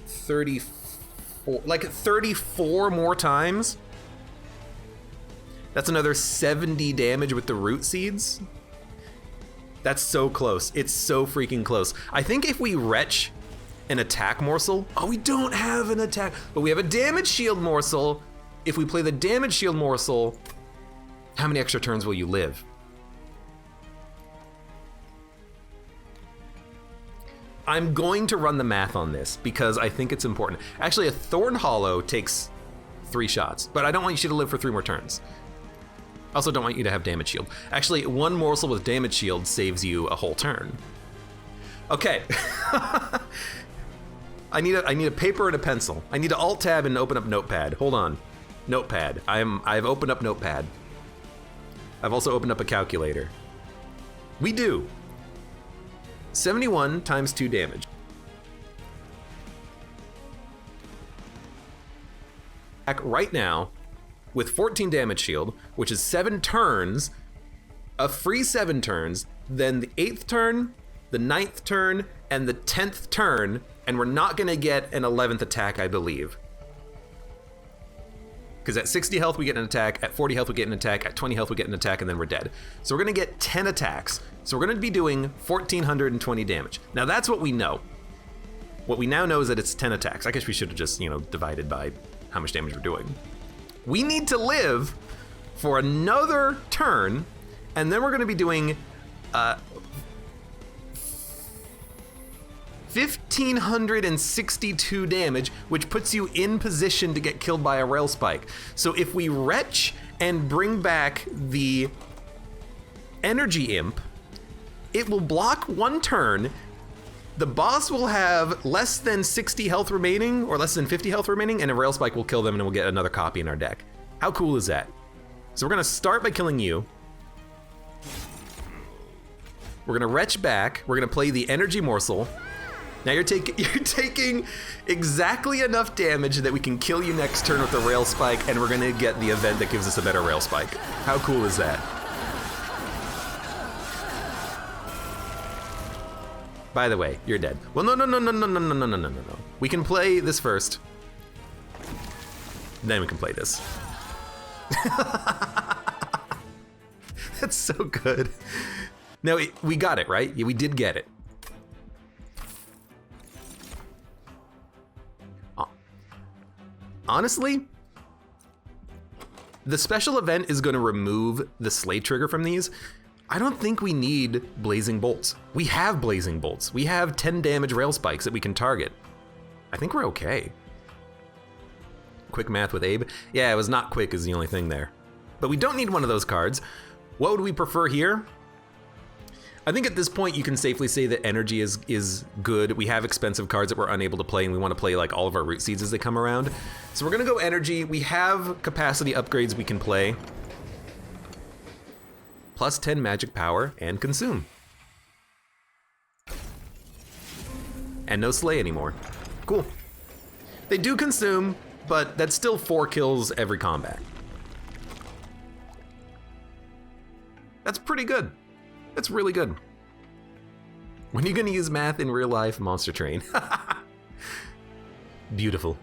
34, like 34 more times. That's another 70 damage with the root seeds. That's so close. It's so freaking close. I think if we retch an attack morsel, oh, we don't have an attack, but we have a damage shield morsel. If we play the damage shield morsel, how many extra turns will you live? I'm going to run the math on this because I think it's important. Actually, a Thorn Hollow takes 3 shots, but I don't want you to live for 3 more turns. I also don't want you to have damage shield. Actually, 1 morsel with damage shield saves you a whole turn. Okay. I need a paper and a pencil. I need to alt tab and open up Notepad. Hold on. Notepad. I've opened up Notepad. I've also opened up a calculator. We do 71 times 2 damage. Right now with 14 damage shield, which is 7 turns, a free 7 turns, then the 8th turn, the 9th turn, and the 10th turn, and we're not gonna get an 11th attack, I believe. Because at 60 health we get an attack, at 40 health we get an attack, at 20 health we get an attack, and then we're dead. So we're gonna get 10 attacks. So we're gonna be doing 1420 damage. Now that's what we know. What we now know is that it's 10 attacks. I guess we should have just, you know, divided by how much damage we're doing. We need to live for another turn, and then we're gonna be doing 1,562 damage, which puts you in position to get killed by a Railspike. So if we retch and bring back the Energy Imp, it will block 1 turn. The boss will have less than 60 health remaining, or less than 50 health remaining, and a Railspike will kill them and we'll get another copy in our deck. How cool is that? So we're gonna start by killing you. We're gonna retch back. We're gonna play the Energy Morsel. Now you're taking exactly enough damage that we can kill you next turn with the Railspike, and we're gonna get the event that gives us a better Railspike. How cool is that? By the way, you're dead. Well, no. We can play this first. Then we can play this. That's so good. No, we got it, right? Yeah, we did get it. Honestly, the special event is going to remove the Slay trigger from these. I don't think we need Blazing Bolts. We have Blazing Bolts. We have 10 damage Railspikes that we can target. I think we're okay. Quick math with Abe. Yeah, it was not quick is the only thing there. But we don't need one of those cards. What would we prefer here? I think at this point you can safely say that energy is good. We have expensive cards that we're unable to play, and we want to play like all of our root seeds as they come around. So we're gonna go energy. We have capacity upgrades we can play. Plus 10 magic power and consume. And no slay anymore. Cool. They do consume, but that's still 4 kills every combat. That's pretty good. That's really good. When are you gonna use math in real life, Monster Train? Beautiful.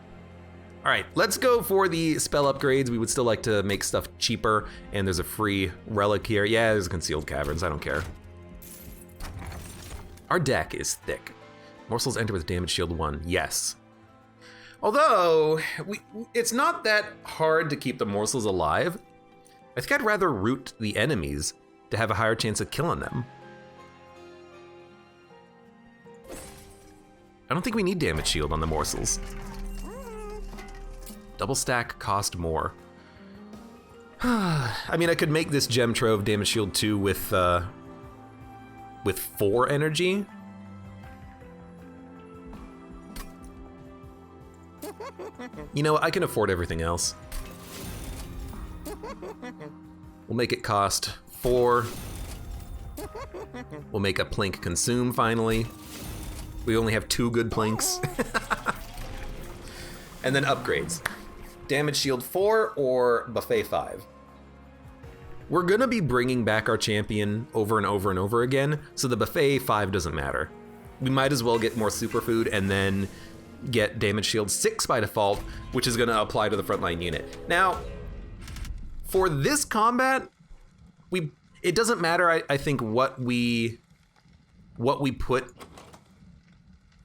All right, let's go for the spell upgrades. We would still like to make stuff cheaper, and there's a free relic here. Yeah, there's concealed caverns, I don't care. Our deck is thick. Morsels enter with damage shield 1. Yes. Although, it's not that hard to keep the morsels alive. I think I'd rather root the enemies to have a higher chance of killing them. I don't think we need damage shield on the morsels. Double stack cost more. I mean, I could make this gem trove damage shield 2 with 4 energy. You know, I can afford everything else. We'll make it cost 4. We'll make a plink consume finally. We only have 2 good plinks. And then upgrades. Damage shield 4 or buffet 5. We're gonna be bringing back our champion over and over and over again, so the buffet 5 doesn't matter. We might as well get more superfood and then get damage shield 6 by default, which is gonna apply to the frontline unit. Now, for this combat, it doesn't matter, I think, what we put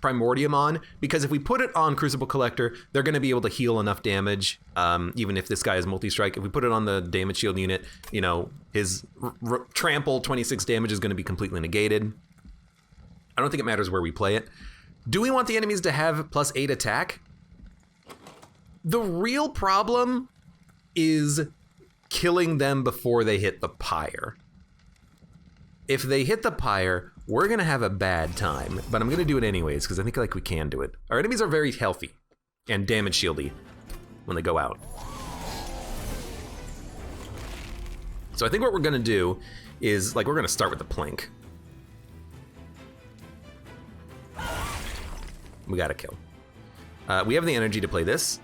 Primordium on, because if we put it on Crucible Collector, they're gonna be able to heal enough damage, even if this guy is multi-strike. If we put it on the damage shield unit, you know, his trample 26 damage is gonna be completely negated. I don't think it matters where we play it. Do we want the enemies to have +8 attack? The real problem is killing them before they hit the pyre. If they hit the pyre, we're gonna have a bad time, but I'm gonna do it anyways because I think like we can do it. Our enemies are very healthy and damage shieldy when they go out. So I think what we're gonna do is, like, we're gonna start with the plink. We gotta kill. We have the energy to play this.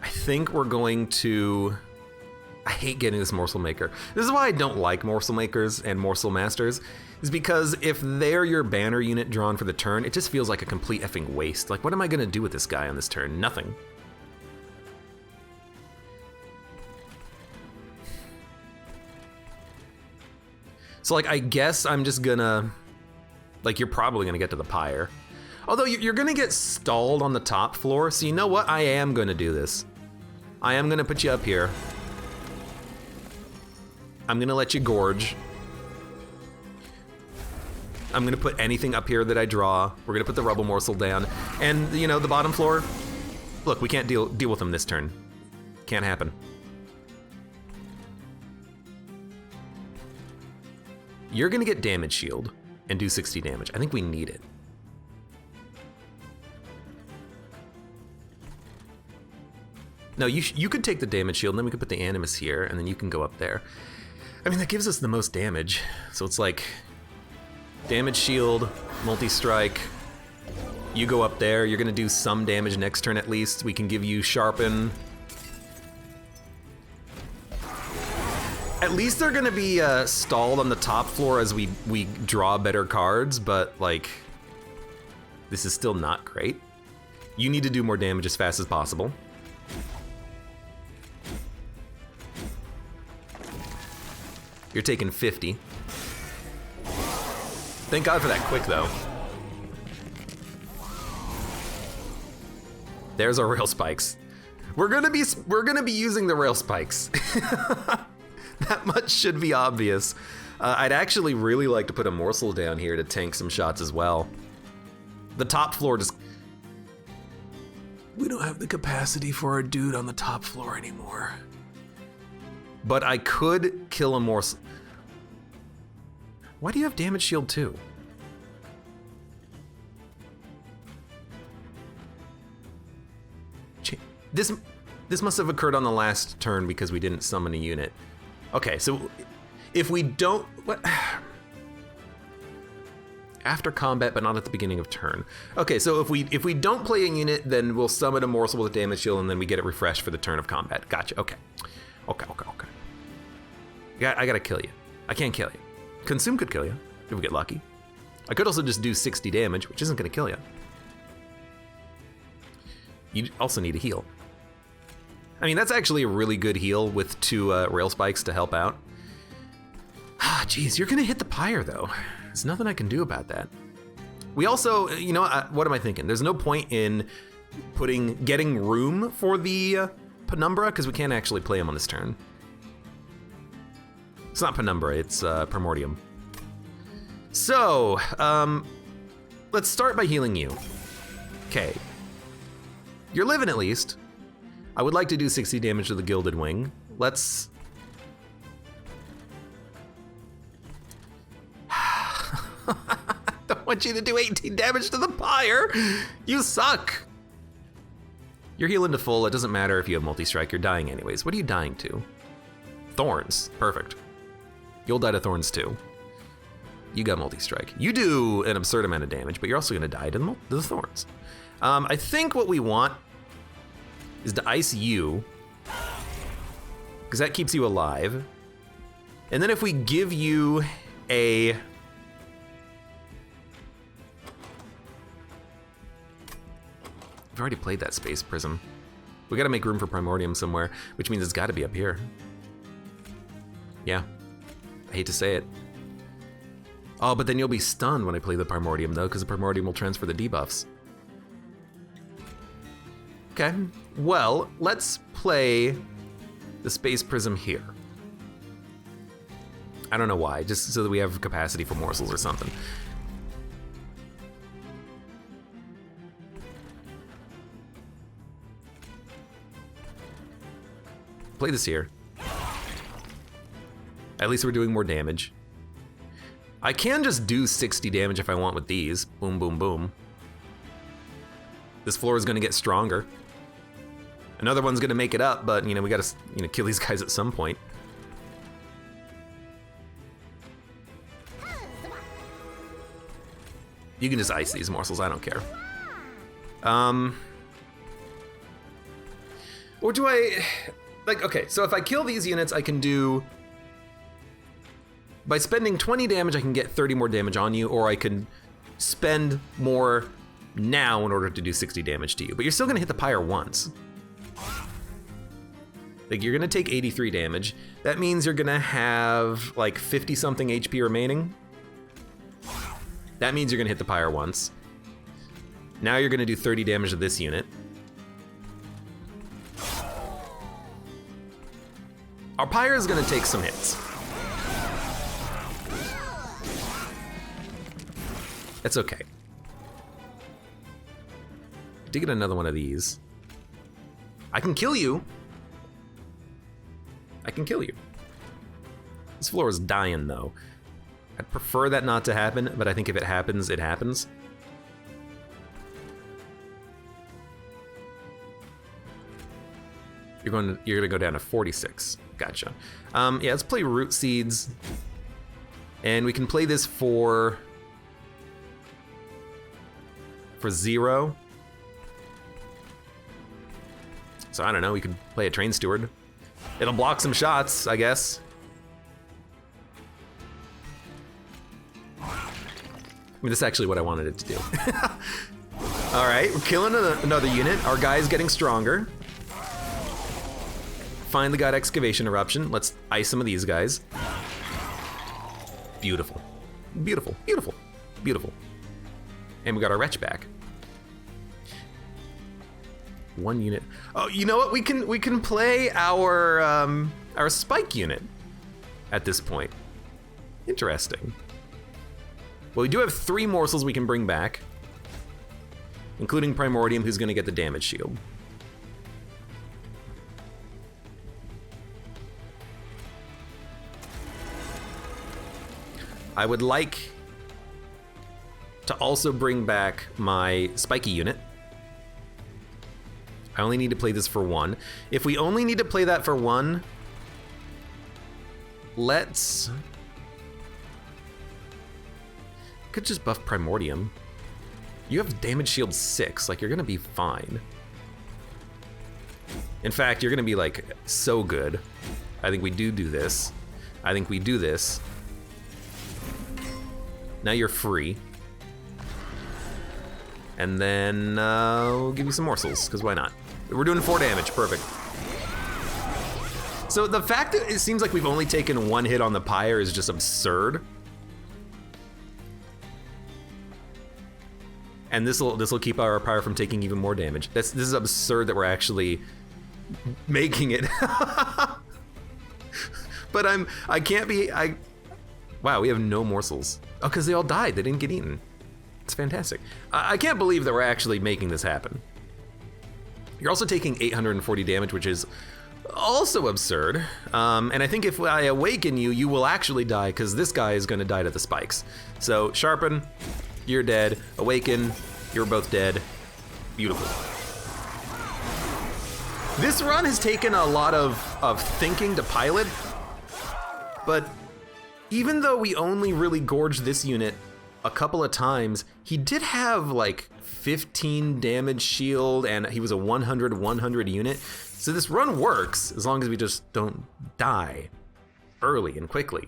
I think we're going to... I hate getting this morsel maker. This is why I don't like morsel makers and morsel masters, is because if they're your banner unit drawn for the turn, it just feels like a complete effing waste. Like, what am I gonna do with this guy on this turn? Nothing. So, like, I guess I'm just gonna... Like, you're probably gonna get to the pyre. Although, you're gonna get stalled on the top floor, so you know what? I am gonna do this. I am gonna put you up here. I'm gonna let you gorge. I'm gonna put anything up here that I draw. We're gonna put the rubble morsel down. And, you know, the bottom floor, look, we can't deal with them this turn. Can't happen. You're gonna get damage shield and do 60 damage. I think we need it. No, you could take the damage shield, and then we could put the animus here, and then you can go up there. I mean, that gives us the most damage. So it's like damage shield, multi-strike. You go up there, you're gonna do some damage next turn at least. We can give you sharpen. At least they're gonna be stalled on the top floor as we draw better cards, but like, this is still not great. You need to do more damage as fast as possible. You're taking 50. Thank God for that quick, though. There's our Railspikes. We're gonna be using the Railspikes. That much should be obvious. I'd actually really like to put a morsel down here to tank some shots as well. The top floor just... We don't have the capacity for a dude on the top floor anymore. But I could kill a morsel. Why do you have damage shield too? This must have occurred on the last turn because we didn't summon a unit. Okay, so if we don't... What? After combat, but not at the beginning of turn. Okay, so if we don't play a unit, then we'll summon a morsel with a damage shield, and then we get it refreshed for the turn of combat. Gotcha. Okay. I gotta kill you. I can't kill you. Consume could kill you if we get lucky. I could also just do 60 damage, which isn't gonna kill you. You also need a heal. I mean, that's actually a really good heal with 2 Railspikes to help out. Ah, geez, you're gonna hit the pyre though. There's nothing I can do about that. We also, you know, what am I thinking? There's no point in getting room for the Penumbra, because we can't actually play him on this turn. It's not Penumbra, it's Primordium. So, let's start by healing you. Okay. You're living at least. I would like to do 60 damage to the Gilded Wing. Let's... I don't want you to do 18 damage to the pyre. You suck. You're healing to full. It doesn't matter if you have multi-strike. You're dying anyways. What are you dying to? Thorns. Perfect. You'll die to thorns too. You got multi-strike. You do an absurd amount of damage, but you're also going to die to the thorns. I think what we want is to ice you, because that keeps you alive. And then if we give you a... I've already played that Space Prism. We gotta make room for Primordium somewhere, which means it's gotta be up here. Yeah, I hate to say it. Oh, but then you'll be stunned when I play the Primordium though, because the Primordium will transfer the debuffs. Okay, well, let's play the Space Prism here. I don't know why, just so that we have capacity for morsels or something. Play this here. At least we're doing more damage. I can just do 60 damage if I want with these. Boom, boom, boom. This floor is gonna get stronger. Another one's gonna make it up, but you know, we gotta kill these guys at some point. You can just ice these morsels, I don't care. Or do I... Like, okay, so if I kill these units, I can do... By spending 20 damage, I can get 30 more damage on you, or I can spend more now in order to do 60 damage to you. But you're still gonna hit the pyre once. Like, you're gonna take 83 damage. That means you're gonna have, like, 50-something HP remaining. That means you're gonna hit the pyre once. Now you're gonna do 30 damage to this unit. Our pyre is gonna take some hits. That's okay. To get another one of these, I can kill you. I can kill you. This floor is dying though. I'd prefer that not to happen, but I think if it happens, it happens. You're gonna go down to 46. Gotcha. Yeah, let's play Root Seeds. And we can play this for 0. So I don't know, we could play a Train Steward. It'll block some shots, I guess. I mean, that's actually what I wanted it to do. All right, we're killing another unit. Our guy's getting stronger. Finally got Excavation Eruption. Let's ice some of these guys. Beautiful. Beautiful, beautiful, beautiful. And we got our Wretch back. One unit. Oh, you know what? We can play our Spike unit at this point. Interesting. Well, we do have 3 morsels we can bring back, including Primordium, who's gonna get the damage shield. I would like to also bring back my spiky unit. I only need to play this for 1. If we only need to play that for 1, let's... Could just buff Primordium. You have damage shield 6, like you're gonna be fine. In fact, you're gonna be like so good. I think we do this. I think we do this. Now you're free. And then we'll give you some morsels, because why not? We're doing 4 damage, perfect. So the fact that it seems like we've only taken 1 hit on the pyre is just absurd. And this will keep our pyre from taking even more damage. This is absurd that we're actually making it. But I can't be, wow, we have no morsels. Oh, because they all died, they didn't get eaten. It's fantastic. I can't believe that we're actually making this happen. You're also taking 840 damage, which is also absurd. And I think if I awaken you, you will actually die, because this guy is gonna die to the spikes. So sharpen, you're dead. Awaken, you're both dead. Beautiful. This run has taken a lot of thinking to pilot, but even though we only really gorged this unit a couple of times, he did have like 15 damage shield and he was a 100 unit. So this run works as long as we just don't die early and quickly.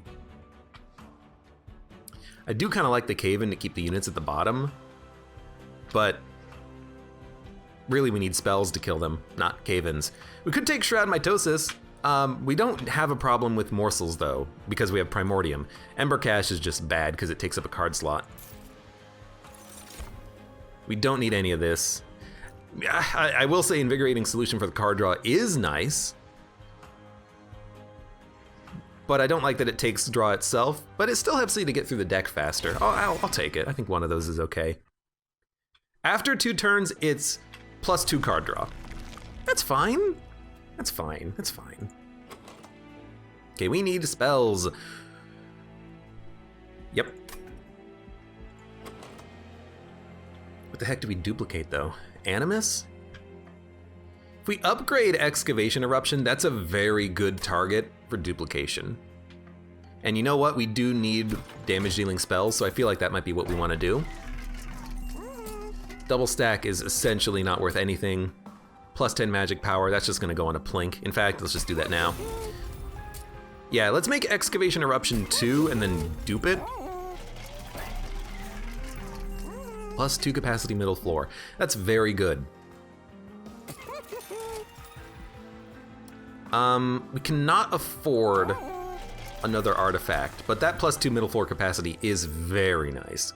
I do kind of like the cave-in to keep the units at the bottom, but really we need spells to kill them, not cave-ins. We could take Shroud Mitosis. We don't have a problem with morsels though, because we have Primordium. Ember Cache is just bad because it takes up a card slot. We don't need any of this. I will say Invigorating Solution for the card draw is nice, but I don't like that it takes draw itself, but it still helps you to get through the deck faster. Oh, I'll take it. I think one of those is okay. After 2 turns, it's +2 card draw. That's fine. That's fine. That's fine. Okay, we need spells. Yep. What the heck do we duplicate though? Animus? If we upgrade Excavation Eruption, that's a very good target for duplication. And you know what? We do need damage dealing spells, so I feel like that might be what we want to do. Double stack is essentially not worth anything. +10 magic power, that's just gonna go on a plink. In fact, let's just do that now. Yeah, let's make Excavation Eruption 2 and then dupe it. +2 capacity middle floor. That's very good. We cannot afford another artifact, but that +2 middle floor capacity is very nice.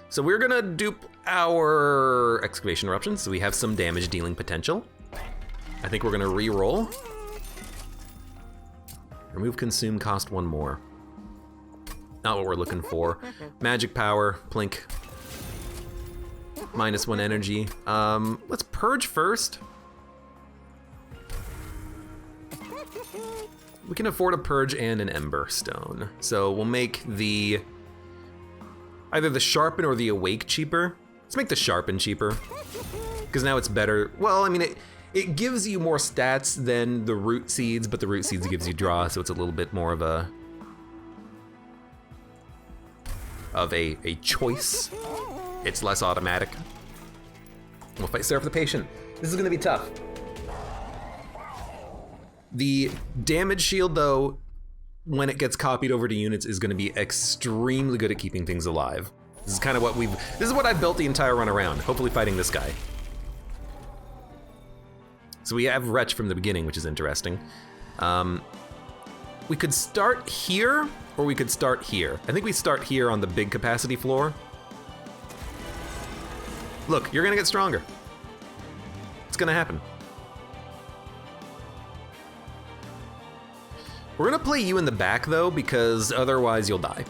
So we're gonna dupe our Excavation Eruption, so we have some damage dealing potential. I think we're gonna re-roll. Remove consume, cost 1 more. Not what we're looking for. Magic power, plink. -1 energy. Let's purge first. We can afford a purge and an ember stone. So we'll make either the sharpen or the awake cheaper. Let's make the sharpen cheaper, because now it's better. Well, I mean, it gives you more stats than the root seeds, but the root seeds gives you draw, so it's a little bit more of a choice. It's less automatic. We'll fight Seraph the Patient. This is gonna be tough. The damage shield, though, when it gets copied over to units, is gonna be extremely good at keeping things alive. This is kind of what this is what I've built the entire run around, hopefully fighting this guy. So we have Wretch from the beginning, which is interesting. We could start here, or we could start here. I think we start here on the big capacity floor. Look, you're gonna get stronger. It's gonna happen. We're gonna play you in the back though, because otherwise you'll die.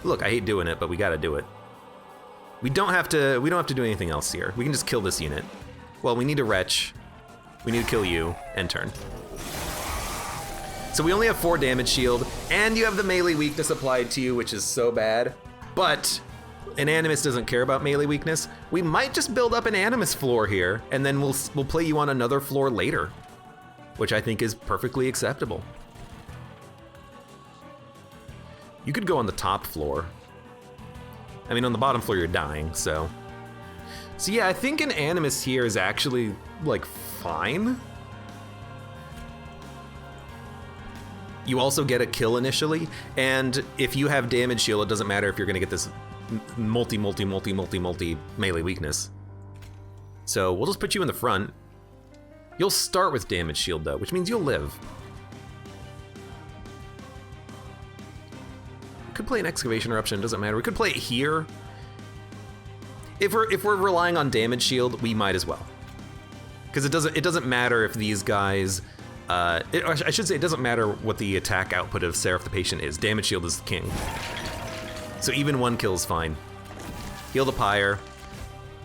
Look, I hate doing it, but we gotta do it. We don't have to do anything else here. We can just kill this unit. Well, we need a Wretch. We need to kill you, end turn. So we only have 4 damage shield, and you have the melee weakness applied to you, which is so bad. But an Animus doesn't care about melee weakness. We might just build up an Animus floor here, and then we'll play you on another floor later, which I think is perfectly acceptable. You could go on the top floor. I mean, on the bottom floor you're dying, so. So yeah, I think an Animus here is actually, like, fine. You also get a kill initially, and if you have damage shield, it doesn't matter if you're gonna get this multi melee weakness. So we'll just put you in the front. You'll start with damage shield though, which means you'll live. could play an Excavation Eruption, doesn't matter. We could play it here. If we're relying on damage shield, we might as well. Because it doesn't matter if these guys, I should say it doesn't matter what the attack output of Seraph the Patient is. Damage shield is the king. So even one kill is fine. Heal the Pyre,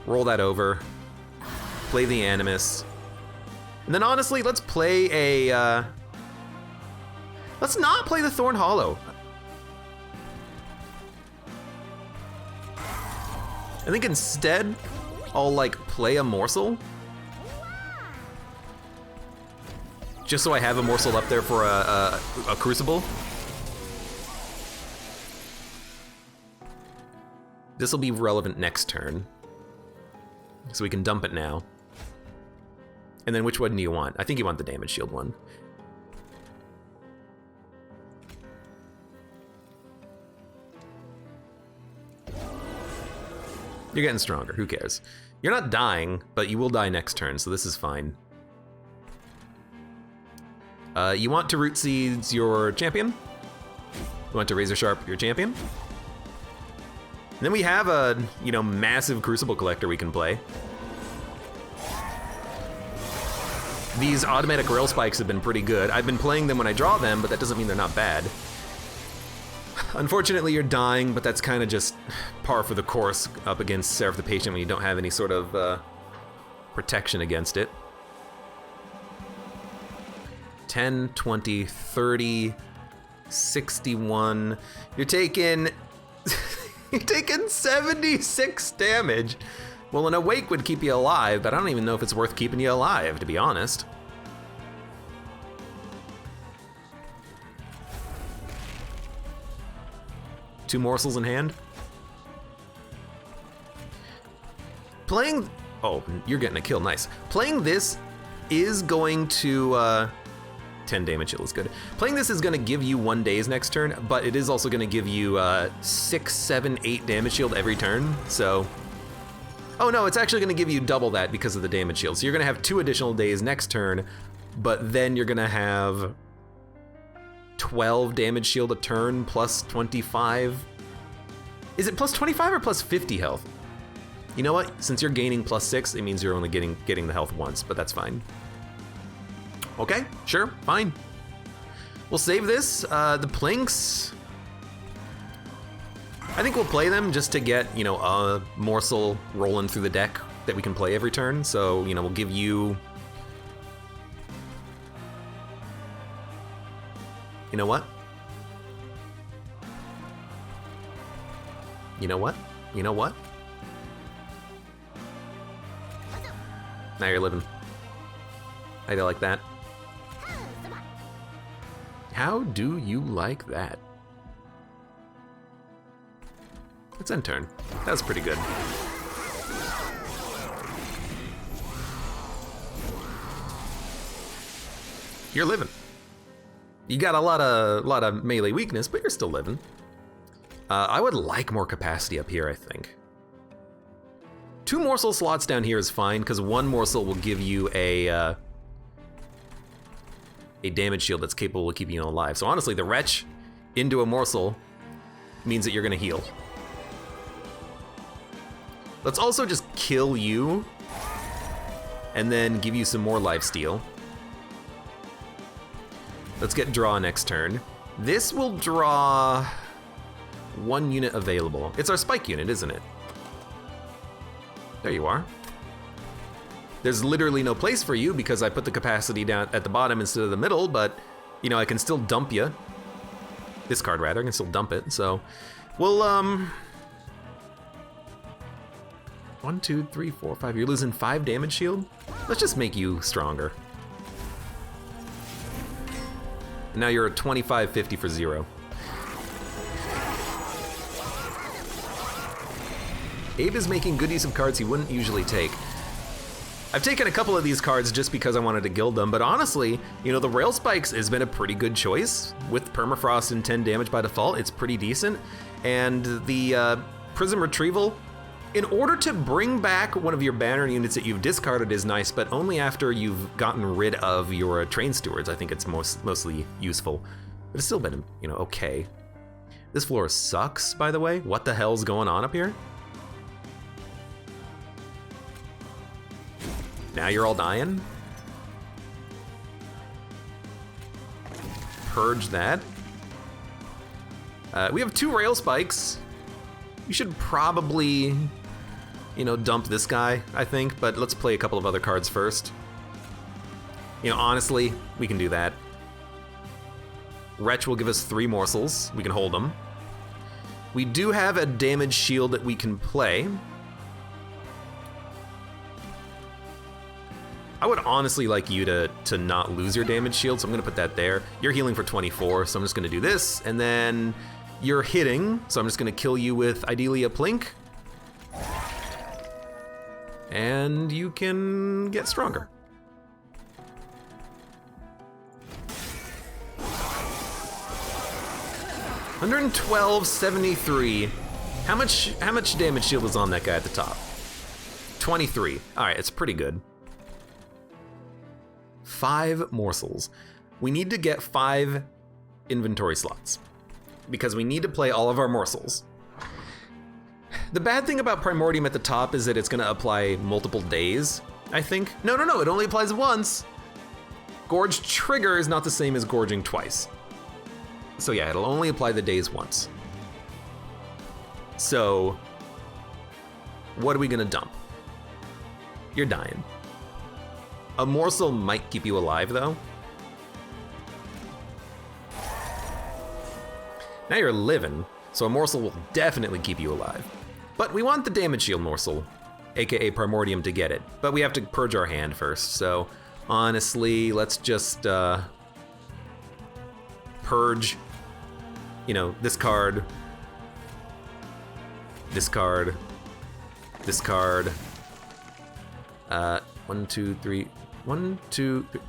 roll that over, play the Animus, and then honestly, let's play a, let's not play the Thorn Hollow. I think instead, I'll like play a Morsel. Just so I have a Morsel up there for a Crucible. This will be relevant next turn. So we can dump it now. And then which one do you want? I think you want the damage shield one. You're getting stronger, who cares? You're not dying, but you will die next turn, so this is fine. You want to Root Seeds your champion? You want to Razor Sharp your champion? And then we have a, you know, massive Crucible Collector we can play. These automatic Railspikes have been pretty good. I've been playing them when I draw them, but that doesn't mean they're not bad. Unfortunately, you're dying, but that's kind of just par for the course up against Seraph the Patient when you don't have any sort of protection against it. 10, 20, 30, 61. You're taking... You're taking 76 damage. Well, an Awake would keep you alive, but I don't even know if it's worth keeping you alive, to be honest. Two Morsels in hand. Playing... Oh, you're getting a kill, nice. Playing this is going to... 10 damage shield is good. Playing this is going to give you 1 daze next turn, but it is also going to give you 6, 7, 8 damage shield every turn, so... Oh no, it's actually going to give you double that because of the damage shield. So you're going to have 2 additional days next turn, but then you're going to have 12 damage shield a turn plus 25. Is it plus 25 or plus 50 health? You know what? Since you're gaining plus 6, it means you're only getting the health once, but that's fine. Okay, sure, fine. We'll save this. The Plinks, I think we'll play them just to get, you know, a Morsel rolling through the deck that we can play every turn. So, you know, we'll give you... You know what? You know what? You know what? Now you're living. How do you like that? How do you like that? Let's end turn. That was pretty good. You're living. You got a lot of melee weakness, but you're still living. I would like more capacity up here, I think. 2 Morsel slots down here is fine, because 1 Morsel will give you a damage shield that's capable of keeping you alive. So honestly, the Wretch into a Morsel means that you're gonna heal. Let's also just kill you and then give you some more lifesteal. Let's get draw next turn. This will draw 1 unit available. It's our spike unit, isn't it? There you are. There's literally no place for you because I put the capacity down at the bottom instead of the middle, but, you know, I can still dump you. This card, rather, I can still dump it, so... We'll, 1, 2, 3, 4, 5. You're losing 5 damage shield? Let's just make you stronger. And now you're at 2550 for 0. Abe is making good use of cards he wouldn't usually take. I've taken a couple of these cards just because I wanted to guild them, but honestly, you know, the Railspikes has been a pretty good choice. With Permafrost and 10 damage by default, it's pretty decent. And the Prism Retrieval, in order to bring back one of your banner units that you've discarded is nice, but only after you've gotten rid of your Train Stewards, I think it's mostly useful. But it's still been, you know, okay. This floor sucks, by the way. What the hell's going on up here? Now you're all dying? Purge that. We have 2 Railspikes. We should probably, you know, dump this guy, I think, but let's play a couple of other cards first. You know, honestly, we can do that. Wretch will give us 3 morsels. We can hold them. We do have a damage shield that we can play. I would honestly like you to not lose your damage shield, so I'm gonna put that there. You're healing for 24, so I'm just gonna do this, and then you're hitting, so I'm just gonna kill you with ideally a plink. And you can get stronger. $112.73. How much damage shield is on that guy at the top? 23. All right, it's pretty good. 5 morsels. We need to get 5 inventory slots because we need to play all of our morsels. The bad thing about Primordium at the top is that it's gonna apply multiple days, I think. No, it only applies once. Gorge trigger is not the same as gorging twice. So yeah, it'll only apply the days once. So, what are we gonna dump? You're dying. A morsel might keep you alive though. Now you're living, so a morsel will definitely keep you alive. But we want the damage shield morsel, aka Primordium, to get it. But we have to purge our hand first, so honestly, let's just purge, you know, this card, this card, this card. 1, 2, 3, 1, 2, 3.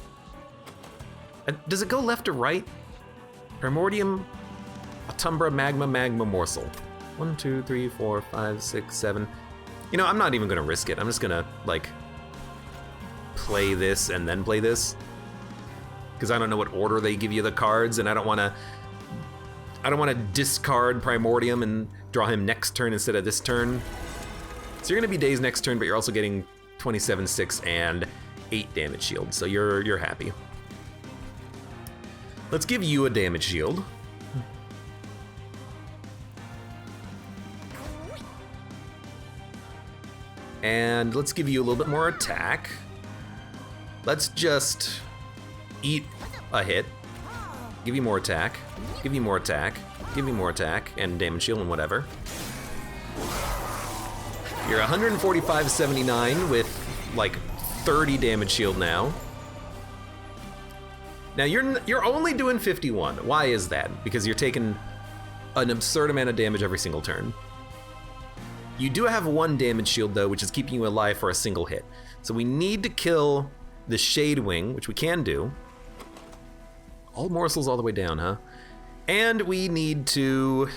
Does it go left or right? Primordium, Autumbra, Magma, Morsel. 1, 2, 3, 4, 5, 6, 7. You know, I'm not even gonna risk it. I'm just gonna, like, play this and then play this. Because I don't know what order they give you the cards, and I don't wanna discard Primordium and draw him next turn instead of this turn. So you're gonna be Daze next turn, but you're also getting 27, 6, and 8 damage shield, so you're happy. Let's give you a damage shield. And let's give you a little bit more attack. Let's just eat a hit. Give you more attack. Give you more attack. Give you more attack, and damage shield and whatever. You're 145.79 with like 30 damage shield now. Now you're only doing 51. Why is that? Because you're taking an absurd amount of damage every single turn. You do have 1 damage shield though, which is keeping you alive for a single hit. So we need to kill the Shade Wing, which we can do. All morsels all the way down, huh? And we need to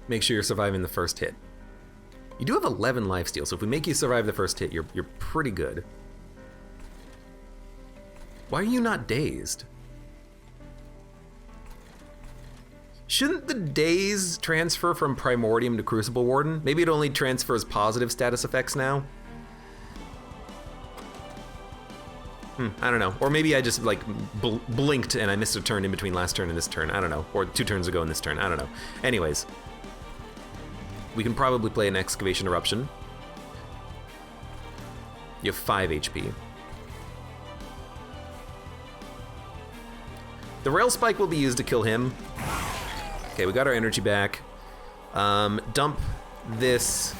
make sure you're surviving the first hit. You do have 11 lifesteal, so if we make you survive the first hit, you're pretty good. Why are you not dazed? Shouldn't the daze transfer from Primordium to Crucible Warden? Maybe it only transfers positive status effects now? I don't know. Or maybe I just like blinked and I missed a turn in between last turn and this turn. I don't know. Or 2 turns ago and this turn. I don't know. Anyways. We can probably play an Excavation Eruption. You have 5 HP. The Railspike will be used to kill him. Okay, we got our energy back. Dump this.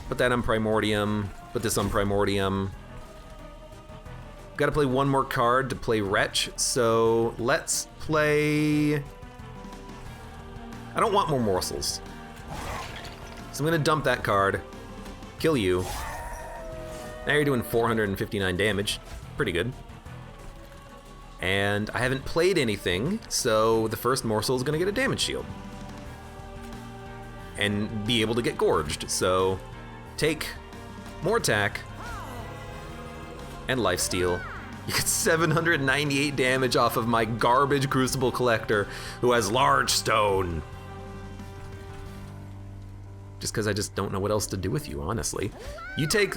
Put that on Primordium. Put this on Primordium. Gotta play 1 more card to play Wretch, so let's play... I don't want more morsels. So I'm gonna dump that card, kill you. Now you're doing 459 damage, pretty good. And I haven't played anything, so the first morsel is gonna get a damage shield. And be able to get gorged, so take more attack and lifesteal You get 798 damage off of my garbage Crucible Collector who has large stone. Just because I just don't know what else to do with you, honestly. You take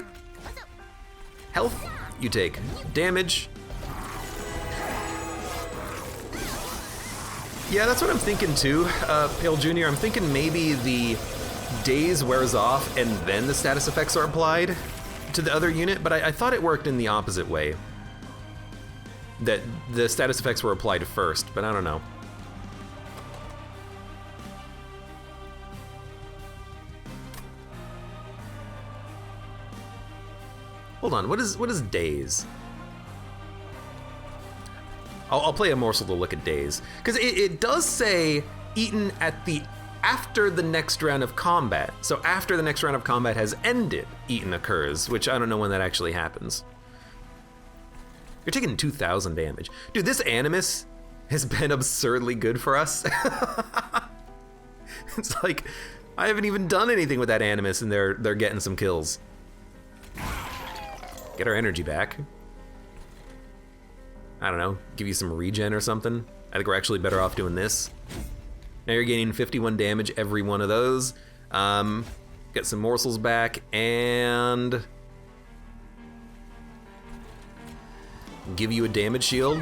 health, you take damage. Yeah, that's what I'm thinking too, Pale Jr. I'm thinking maybe the daze wears off and then the status effects are applied to the other unit, but I thought it worked in the opposite way. That the status effects were applied first, but I don't know. Hold on, what is daze? I'll play a morsel to look at daze, because it does say eaten at the after the next round of combat. So after the next round of combat has ended, eaten occurs, which I don't know when that actually happens. You're taking 2,000 damage. Dude, this Animus has been absurdly good for us. It's like, I haven't even done anything with that Animus and they're getting some kills. Get our energy back. I don't know, give you some regen or something. I think we're actually better off doing this. Now you're gaining 51 damage every one of those. Get some morsels back and give you a damage shield.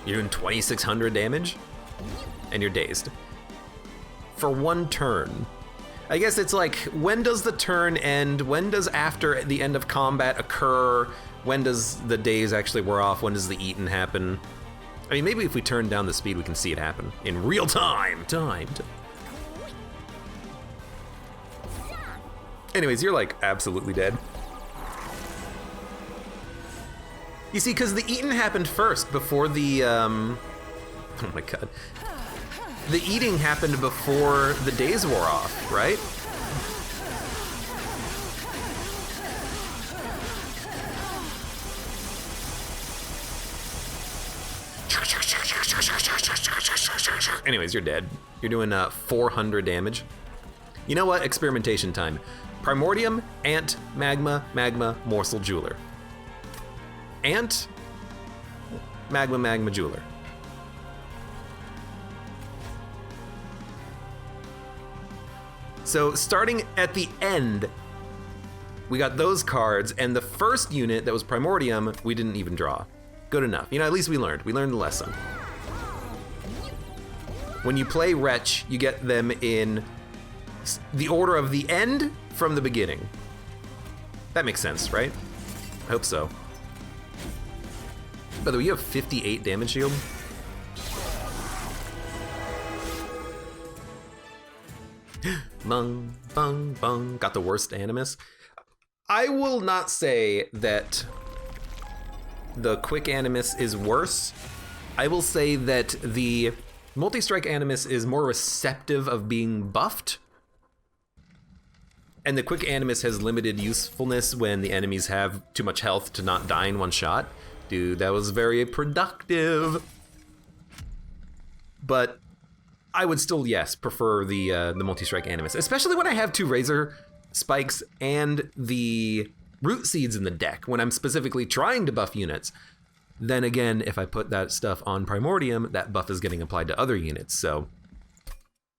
You're doing 2,600 damage and you're dazed. For one turn. I guess it's like, when does the turn end? When does after the end of combat occur? When does the daze actually wear off? When does the eaten happen? I mean, maybe if we turn down the speed, we can see it happen in real time. Anyways, you're like absolutely dead. You see, because the eaten happened first before the, oh my god. The eating happened before the days wore off, right? Anyways, you're dead. You're doing 400 damage. You know what? Experimentation time. Primordium, Ant, Magma, Magma, Morsel, Jeweler. Ant, Magma, Magma, Jeweler. So starting at the end, we got those cards, and the first unit that was Primordium, we didn't even draw. Good enough. You know, at least we learned. We learned the lesson. When you play Wretch, you get them in the order of the end from the beginning. That makes sense, right? I hope so. By the way, you have 58 damage shield. Bung, bung, bung. Got the worst Animus. I will not say that the quick Animus is worse. I will say that the multi-strike Animus is more receptive of being buffed. And the quick Animus has limited usefulness when the enemies have too much health to not die in one shot. Dude, that was very productive. But I would still, yes, prefer the multi-strike Animus, especially when I have 2 Razor Spikes and the Root Seeds in the deck, when I'm specifically trying to buff units. Then again, if I put that stuff on Primordium, that buff is getting applied to other units, so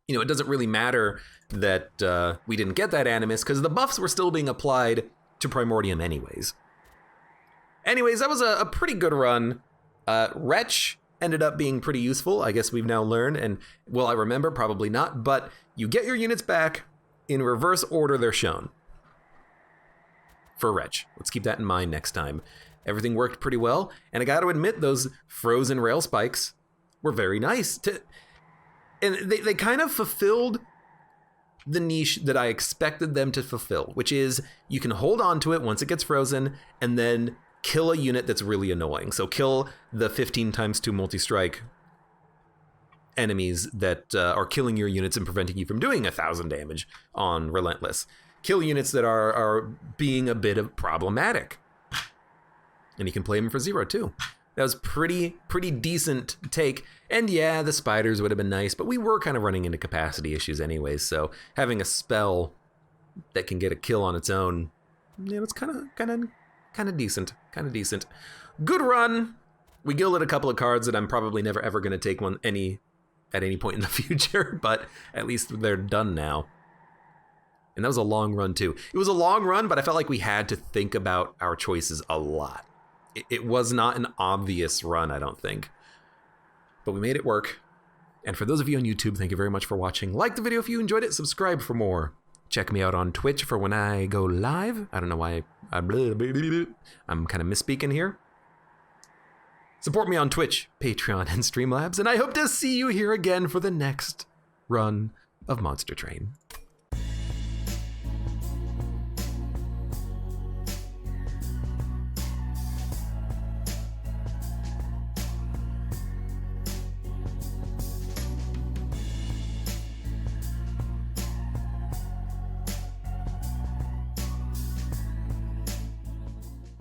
you know, it doesn't really matter that we didn't get that Animus, because the buffs were still being applied to Primordium anyways. Anyways, that was a pretty good run. Wretch ended up being pretty useful, I guess we've now learned, and will I remember? Probably not, but you get your units back in reverse order they're shown. For Wretch. Let's keep that in mind next time. Everything worked pretty well, and I gotta admit, those frozen Railspikes were very nice. And they kind of fulfilled the niche that I expected them to fulfill, which is you can hold on to it once it gets frozen, and then kill a unit that's really annoying. So kill the 15x2 multi-strike enemies that are killing your units and preventing you from doing 1,000 damage on Relentless. Kill units that are being a bit of problematic. And you can play them for 0 too. That was pretty decent take. And yeah, the spiders would have been nice, but we were kind of running into capacity issues anyways, so having a spell that can get a kill on its own, yeah, it's kind of decent. Good run. We gilded a couple of cards that I'm probably never ever going to take at any point in the future, but at least they're done now. And that was a long run too. It was a long run, but I felt like we had to think about our choices a lot. It was not an obvious run, I don't think. But we made it work. And for those of you on YouTube, thank you very much for watching. Like the video if you enjoyed it, subscribe for more. Check me out on Twitch for when I go live. I don't know why I'm kind of misspeaking here. Support me on Twitch, Patreon, and Streamlabs, and I hope to see you here again for the next run of Monster Train.